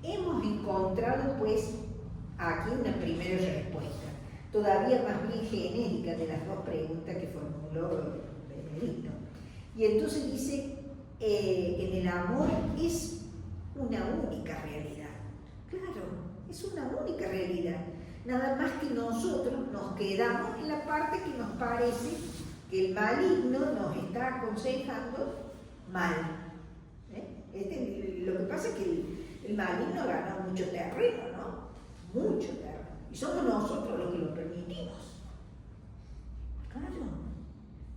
Hemos encontrado pues aquí una primera respuesta, todavía más bien genérica de las 2 preguntas que formuló Benedicto. Y entonces dice, en el amor es una única realidad. Claro, es una única realidad. Nada más que nosotros nos quedamos en la parte que nos parece que el maligno nos está aconsejando mal. Lo que pasa es que el maligno ganó mucho terreno, ¿no? Mucho terreno. Y somos nosotros los que lo permitimos. Claro,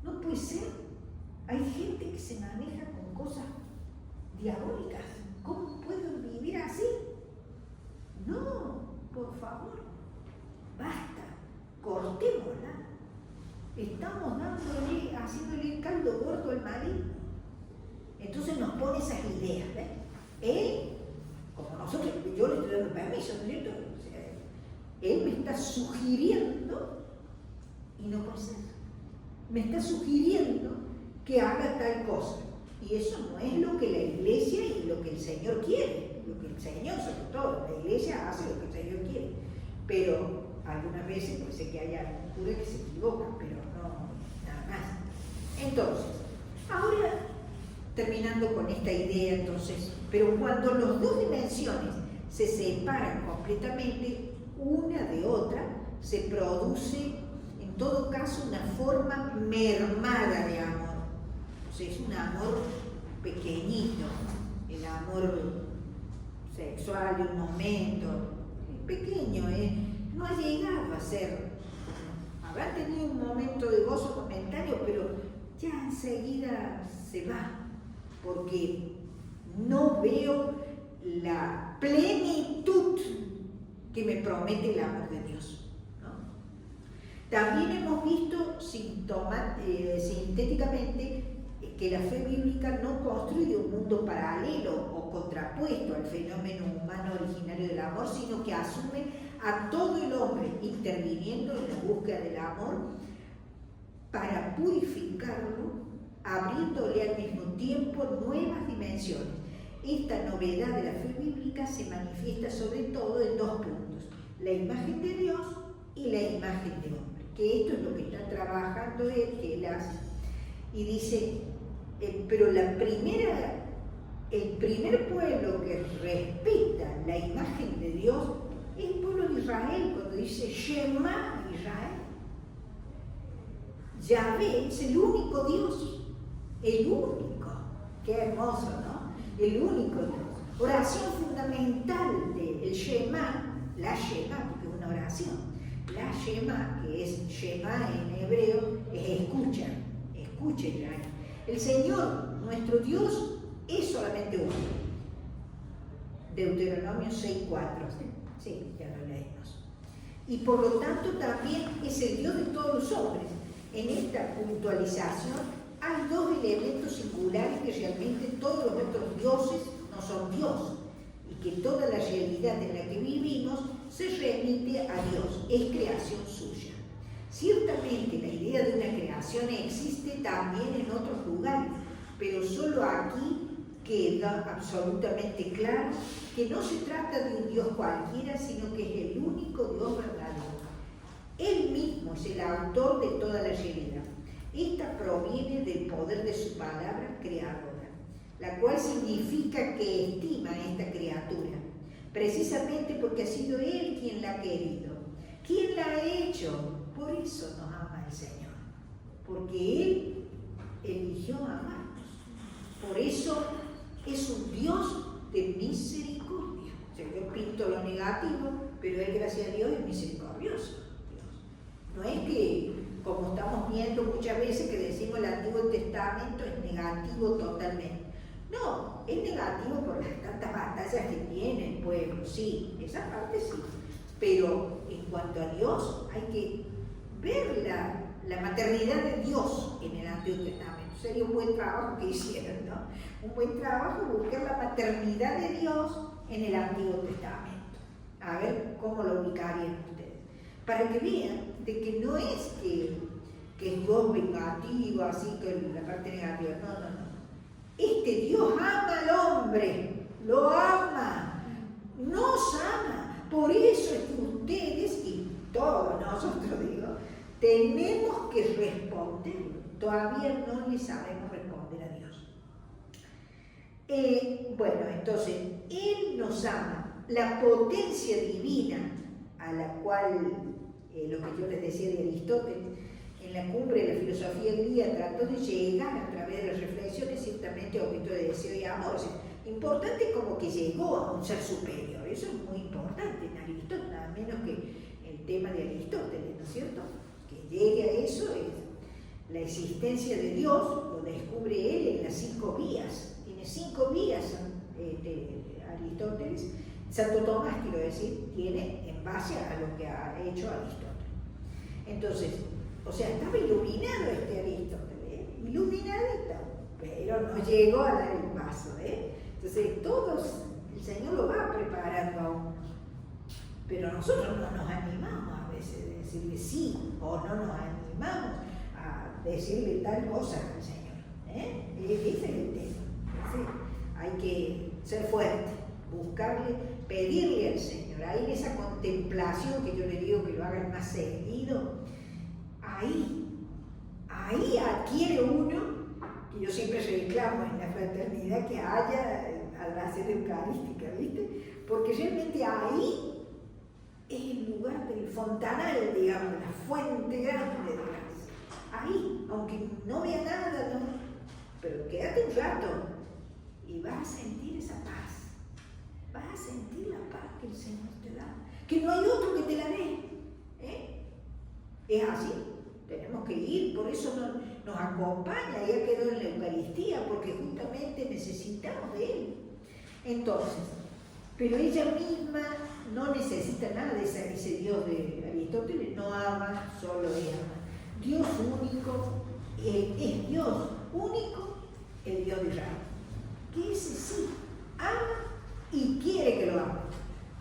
no puede ser. Hay gente que se maneja con cosas diabólicas. ¿Cómo pueden vivir así? No, por favor, basta, cortémosla. Estamos haciéndole caldo gordo al maligno. Entonces nos pone esas ideas, ¿ves? Él, como nosotros, yo le estoy dando permiso, ¿no es cierto? O sea, él me está sugiriendo y no puede ser. Me está sugiriendo que haga tal cosa. Y eso no es lo que la iglesia y lo que el Señor quiere. Lo que el Señor, sobre todo, la iglesia hace lo que el Señor quiere. Pero algunas veces puede ser que haya algún cura que se equivoca, pero no, nada más. Entonces, ahora, terminando con esta idea, entonces, pero cuando las 2 dimensiones se separan completamente una de otra, se produce, en todo caso, una forma mermada de amor. O sea, es un amor pequeñito, el amor sexual de un momento, pequeño, no ha llegado a ser, habrá tenido un momento de gozo momentáneo, pero ya enseguida se va, porque no veo la plenitud que me promete el amor de Dios, ¿no? También hemos visto sintéticamente que la fe bíblica no construye un mundo paralelo o contrapuesto al fenómeno humano originario del amor, sino que asume a todo el hombre interviniendo en la búsqueda del amor para purificarlo, abriéndole al mismo tiempo nuevas dimensiones. Esta novedad de la fe bíblica se manifiesta sobre todo en 2 puntos: la imagen de Dios y la imagen de hombre, que esto es lo que está trabajando él, que él hace. Y dice, pero el primer pueblo que respeta la imagen de Dios es el pueblo de Israel, cuando dice Shema Israel. Yahvé es el único Dios, el único. Qué hermoso, ¿no? El único Dios. Oración fundamental del Shema, la Shema, porque es una oración. La Shema, que es Shema en hebreo, es escucha, escucha Israel. El Señor, nuestro Dios, es solamente uno. Deuteronomio 6:4, sí, ya lo leímos. Y por lo tanto también es el Dios de todos los hombres. En esta puntualización hay dos elementos singulares que realmente todos los otros dioses no son Dios, y que toda la realidad en la que vivimos se remite a Dios, es creación suya. Ciertamente la idea de una creación existe también en otros lugares, pero solo aquí queda absolutamente claro que no se trata de un Dios cualquiera, sino que es el único Dios verdadero. Él mismo es el autor de toda la realidad. Esta proviene del poder de su palabra creadora, la cual significa que estima a esta criatura, precisamente porque ha sido Él quien la ha querido. ¿Quién la ha hecho? Por eso nos ama el Señor, porque Él eligió amarnos. Por eso es un Dios de misericordia. O sea, yo pinto lo negativo, pero Él, gracias a Dios, es misericordioso. No es que, como estamos viendo muchas veces, que decimos el Antiguo Testamento es negativo totalmente. No, es negativo por las tantas batallas que tiene el pueblo, sí, esa parte sí. Pero en cuanto a Dios, hay que ver la maternidad de Dios en el Antiguo Testamento. Sería un buen trabajo que hicieron, ¿no? Un buen trabajo buscar la maternidad de Dios en el Antiguo Testamento. A ver cómo lo ubicarían ustedes. Para que vean de que no es que es Dios vengativo, así que la parte negativa, no. Este Dios ama al hombre, lo ama, nos ama. Por eso es que ustedes y todos nosotros, tenemos que responder. Todavía no le sabemos responder a Dios. Bueno, entonces, Él nos ama. La potencia divina a la cual, lo que yo les decía de Aristóteles, en la cumbre de la filosofía griega trató de llegar a través de las reflexiones ciertamente a objeto de deseo y amor. O sea, importante como que llegó a un ser superior, eso es muy importante en Aristóteles, nada menos que el tema de Aristóteles, ¿no es cierto? Que llegue a eso es la existencia de Dios, lo descubre él en las 5 vías, tiene 5 vías Aristóteles. Santo Tomás, quiero decir, tiene en base a lo que ha hecho Aristóteles. Entonces, o sea, estaba iluminado este Aristóteles, iluminadito, pero no llegó a dar el paso, Entonces, todos, el Señor lo va preparando a uno, pero nosotros no nos animamos a veces a decirle sí, o no nos animamos a decirle tal cosa al Señor, Ese es el tema, ¿sí? Hay que ser fuerte, buscarle, pedirle al Señor, ahí en esa contemplación que yo le digo que lo hagan más seguido, ahí adquiere uno, que yo siempre reclamo en la fraternidad que haya al hacer eucarística, ¿viste? Porque realmente ahí es el lugar del fontanal, digamos, la fuente grande de gracia. Ahí, aunque no vea nada, ¿no? Pero quédate un rato y vas a sentir esa paz. Vas a sentir la paz que el Señor te da, que no hay otro que te la dé. Es así, tenemos que ir, por eso nos acompaña, ya quedó en la Eucaristía, porque justamente necesitamos de Él. Entonces, pero ella misma no necesita nada de ese Dios de Aristóteles, no ama, solo ella ama. Dios único, es Dios único, el Dios de Israel, que ese sí ama y quiere que lo ame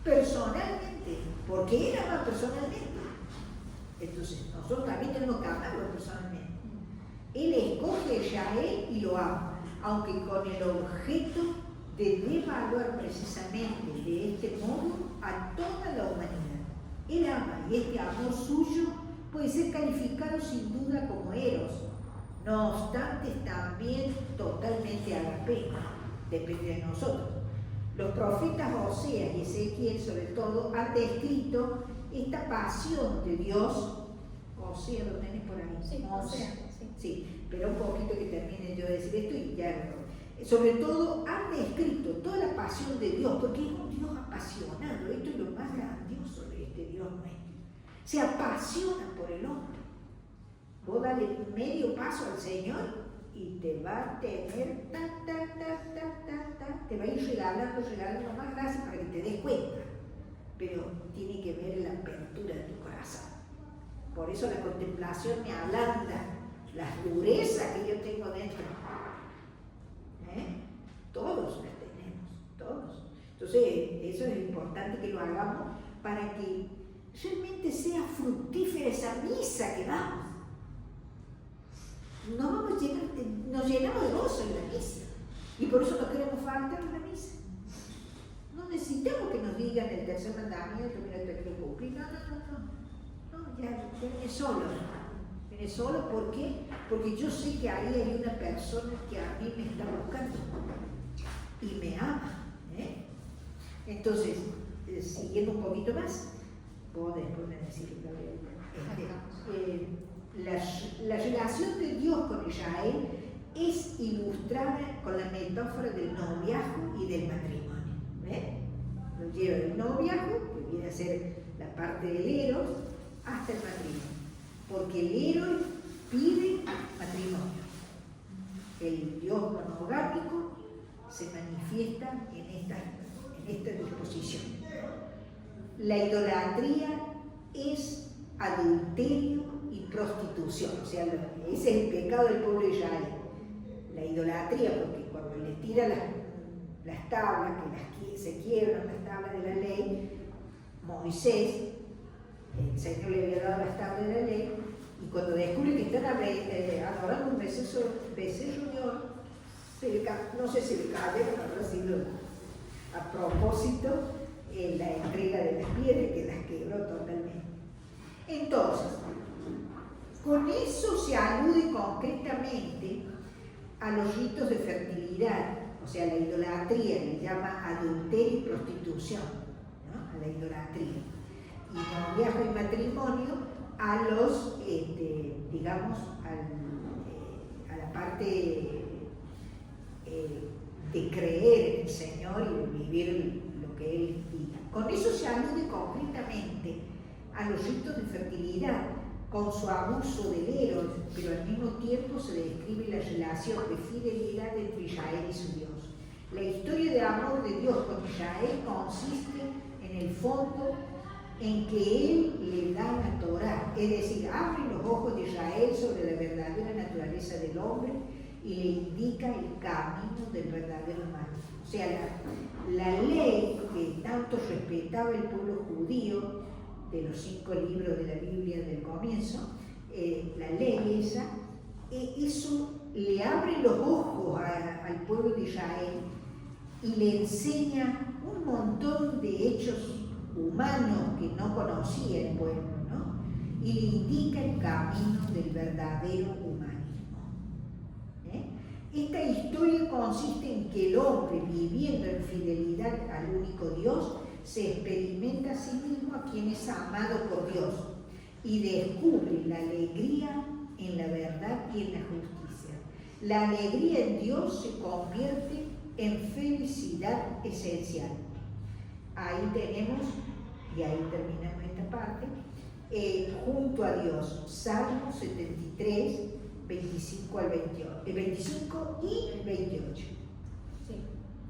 personalmente, porque Él ama personalmente. Entonces, nosotros también tenemos que amarlo personalmente. Él escoge a Israel y lo ama, aunque con el objeto de devaluar precisamente de este modo a toda la humanidad. Él ama, y este amor suyo puede ser calificado sin duda como eros, no obstante es también totalmente agapeo, depende de nosotros. Los profetas Oseas y Ezequiel, sobre todo, han descrito esta pasión de Dios. Oseas, ¿lo tenés por ahí? Sí, Oseas, sí. Sí, pero un poquito que termine yo de decir esto y ya sobre todo han descrito toda la pasión de Dios, porque es un Dios apasionado. Esto es lo más grandioso de este Dios nuestro. Se apasiona por el hombre. Vos dale medio paso al Señor y te va a tener te va a ir regalando más gracias para que te des cuenta. Pero tiene que ver la apertura de tu corazón. Por eso la contemplación me ablanda las durezas que yo tengo dentro. Todos las tenemos, todos. Entonces, eso es importante que lo hagamos para que realmente sea fructífera esa misa que vamos. Nos llenamos de gozo en la misa y por eso no queremos faltar en la misa. No necesitamos que nos digan el tercer mandamiento, mira, te quiero cumplir. No, ya viene solo. Viene solo, ¿por qué? Porque yo sé que ahí hay una persona que a mí me está buscando y me ama. Entonces, siguiendo un poquito más, vos después me decís, la relación de Dios con Israel es ilustrada con la metáfora del noviazgo y del matrimonio. Lo lleva del noviazgo, que viene a ser la parte del eros, hasta el matrimonio. Porque el eros pide matrimonio. El Dios monogámico se manifiesta en esta disposición. La idolatría es adulterio y prostitución, o sea, ese es el pecado del pueblo de Israel. La idolatría, porque cuando les tira las tablas, que se quiebran las tablas de la ley, Moisés, el Señor le había dado las tablas de la ley, y cuando descubre que están adorando un becerro de oro, no sé si le cayeron, habrá sido a propósito la entrega de las piedras que las quebró totalmente. Entonces, con eso se alude concretamente a los ritos de fertilidad, o sea, la idolatría, le llama adulterio y prostitución, ¿no? A la idolatría. Y noviazgo y matrimonio a los, digamos, a la parte de creer en el Señor y de vivir lo que Él diga. Con eso se alude concretamente a los ritos de fertilidad, con su abuso del eros, pero al mismo tiempo se describe la relación de fidelidad entre Israel y su Dios. La historia de amor de Dios con Israel consiste en el fondo en que Él le da la Torá, es decir, abre los ojos de Israel sobre la verdadera naturaleza del hombre y le indica el camino del verdadero humanismo. O sea, la ley que tanto respetaba el pueblo judío, de los 5 libros de la Biblia del comienzo, la ley esa, eso le abre los ojos al pueblo de Israel y le enseña un montón de hechos humanos que no conocía el pueblo, ¿no? Y le indica el camino del verdadero humanismo. Esta historia consiste en que el hombre, viviendo en fidelidad al único Dios, se experimenta a sí mismo a quien es amado por Dios y descubre la alegría en la verdad y en la justicia. La alegría en Dios se convierte en felicidad esencial. Ahí tenemos, y ahí terminamos esta parte, junto a Dios, Salmo 73, 25 al 28, 25 y 28. Sí,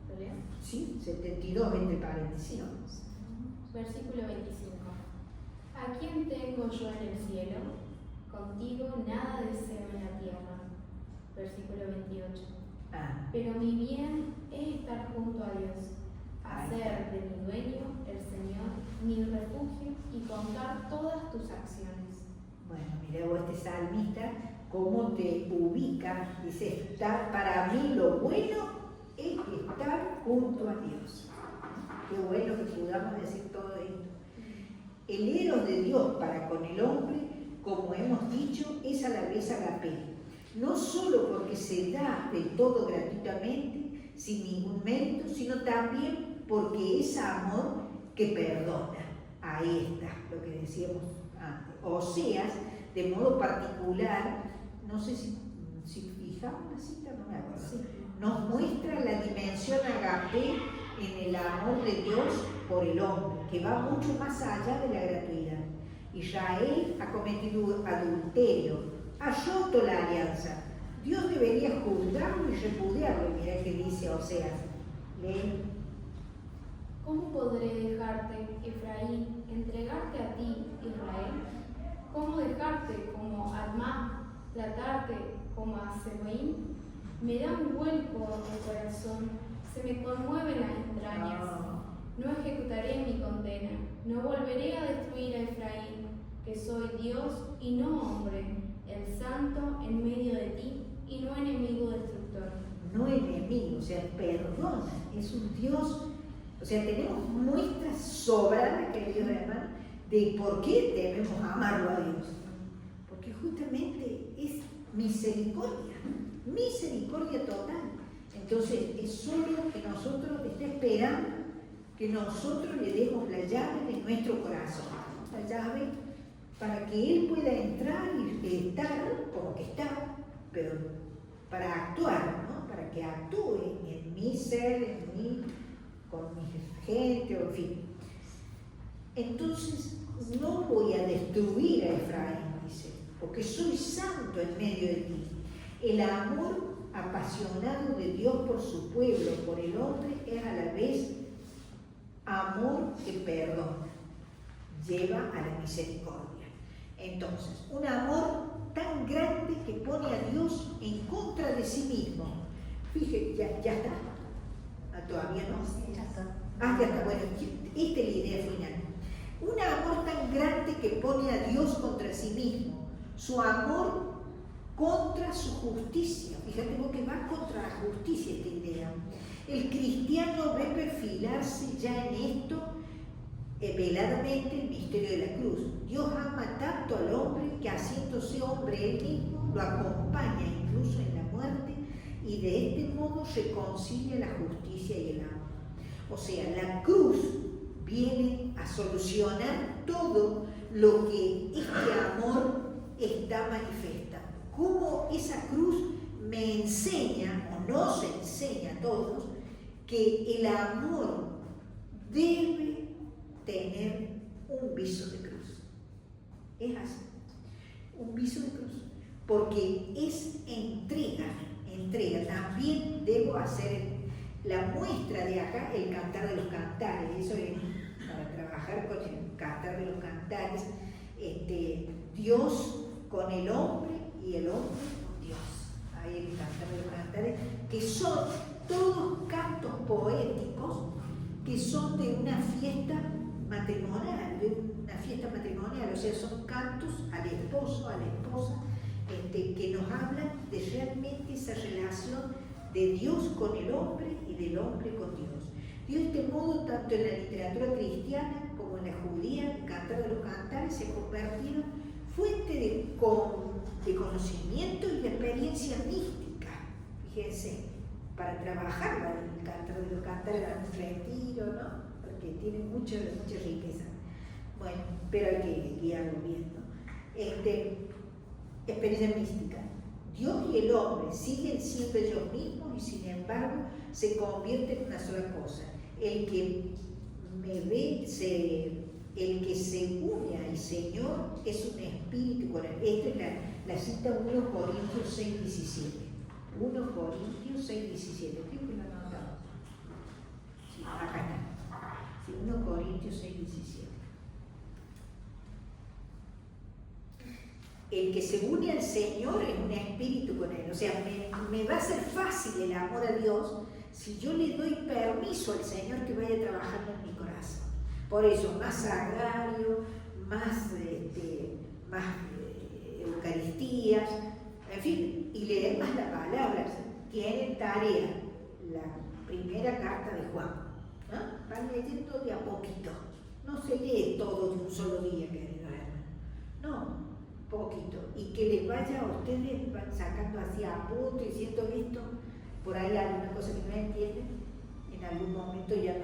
¿lo leo? Sí, 72 entre paréntesis. Versículo 25. ¿A quién tengo yo en el cielo? Contigo nada deseo en la tierra. Versículo 28. Pero mi bien es estar junto a Dios, hacer de mi dueño, el Señor, mi refugio y contar todas tus acciones. Bueno, mira vos este salmista, cómo te ubica, dice, para mí lo bueno es estar junto a Dios. Qué bueno que podamos decir todo esto. El eros de Dios para con el hombre, como hemos dicho, es a la vez agape. No solo porque se da de todo gratuitamente, sin ningún mérito, sino también porque es amor que perdona. Ahí está lo que decíamos antes. Oseas, de modo particular, no sé si fijamos la cita, no me acuerdo. Sí. nos muestra la dimensión agape en el amor de Dios por el hombre, que va mucho más allá de la gratuidad. Israel ha cometido adulterio, ha roto la alianza. Dios debería juzgarlo y repudiarlo. Mira que dice Oseas. Leen. ¿Cómo podré dejarte, Efraín, entregarte a ti, Israel? ¿Cómo dejarte como Admá, tratarte como a Seboín? Me da un vuelco el corazón, se me conmueven las entrañas. No ejecutaré mi condena, no volveré a destruir a Efraín, que soy Dios y no hombre, el santo en medio de ti y no enemigo destructor. No enemigo, o sea, perdona, es un Dios. O sea, tenemos muestras sobradas, queridos hermanos, de por qué debemos amarlo a Dios. Porque justamente es misericordia total. Entonces, es solo que nosotros está esperando que nosotros le demos la llave de nuestro corazón, la llave para que Él pueda entrar y estar como que está, pero para actuar, ¿no? Para que actúe en mi ser, en mí, con mi gente, o en fin. Entonces, no voy a destruir a Efraín, dice, porque soy santo en medio de ti. El amor apasionado de Dios por su pueblo, por el hombre, es a la vez amor que perdona, lleva a la misericordia. Entonces, un amor tan grande que pone a Dios en contra de sí mismo. Fíjate, ya está. Todavía no. Ya está. Ya está. Bueno, esta es la idea final. Un amor tan grande que pone a Dios contra sí mismo. Su amor contra su justicia. Fíjate vos que va contra la justicia esta idea. El cristiano ve perfilarse ya en esto veladamente el misterio de la cruz. Dios ama tanto al hombre que, haciéndose hombre él mismo, lo acompaña incluso en la muerte y de este modo reconcilia la justicia y el amor. O sea, la cruz viene a solucionar todo lo que este amor está manifestando. Cómo esa cruz me enseña, o nos enseña a todos, que el amor debe tener un viso de cruz. Es así, un viso de cruz, porque es entrega. También debo hacer la muestra de acá, el cantar de los cantares. Eso es para trabajar con el cantar de los cantares. Dios con el hombre y el hombre con Dios. Ahí el cantar de los cantares, que son todos cantos poéticos que son de una fiesta matrimonial, o sea, son cantos al esposo, a la esposa, que nos hablan de realmente esa relación de Dios con el hombre y del hombre con Dios. De este modo, tanto en la literatura cristiana como en la judía, el cantar de los cantares se ha convertido fuente de conocimiento y de experiencia mística. Fíjense, para trabajar el cantar de los cantares era un retiro, ¿no? Porque tiene mucha riqueza. Bueno, pero hay que guiarlo bien, ¿no? Experiencia mística. Dios y el hombre siguen siendo ellos mismos y sin embargo se convierten en una sola cosa. El que me ve, el que se une al Señor es un espíritu con él. Esta es la cita 1 Corintios 6:17. 1 Corintios 6:17. Creo que lo anotamos. Sí, acá está. Sí, 1 Corintios 6:17. El que se une al Señor es un espíritu con Él. O sea, me va a ser fácil el amor a Dios si yo le doy permiso al Señor que vaya trabajando en mi corazón. Por eso, más sagrario, más Eucaristías, en fin, y leer más la palabra. Tienen tarea la primera carta de Juan, ¿no? Van leyendo de a poquito. No se lee todo de un solo día, querido hermano. No. Poquito, y que les vaya a ustedes sacando así apuntes, diciendo esto, por ahí alguna cosa que no entienden, en algún momento ya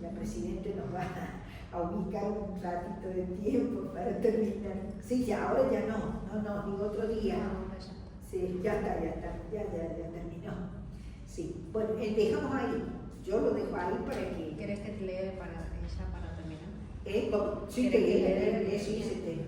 la Presidenta nos va a ubicar un ratito de tiempo para terminar. Sí, ya, ahora ya no, digo otro día. Sí, ya terminó. Bueno, dejamos ahí. Yo lo dejo ahí para que. ¿Querés que te lea para ella para terminar? ¿Cómo? Sí, ¿Querés que te lea? sí, se te.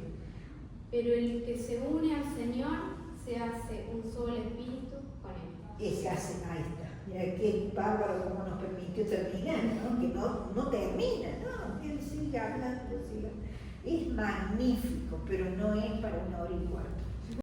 Pero el que se une al Señor se hace un solo espíritu con Él. Se hace, ahí está. Mira qué bárbaro como nos permitió terminar, ¿no? Que no termina, ¿no? Él sigue hablando, sigue. Es magnífico, pero no es para 1 hora y cuarto.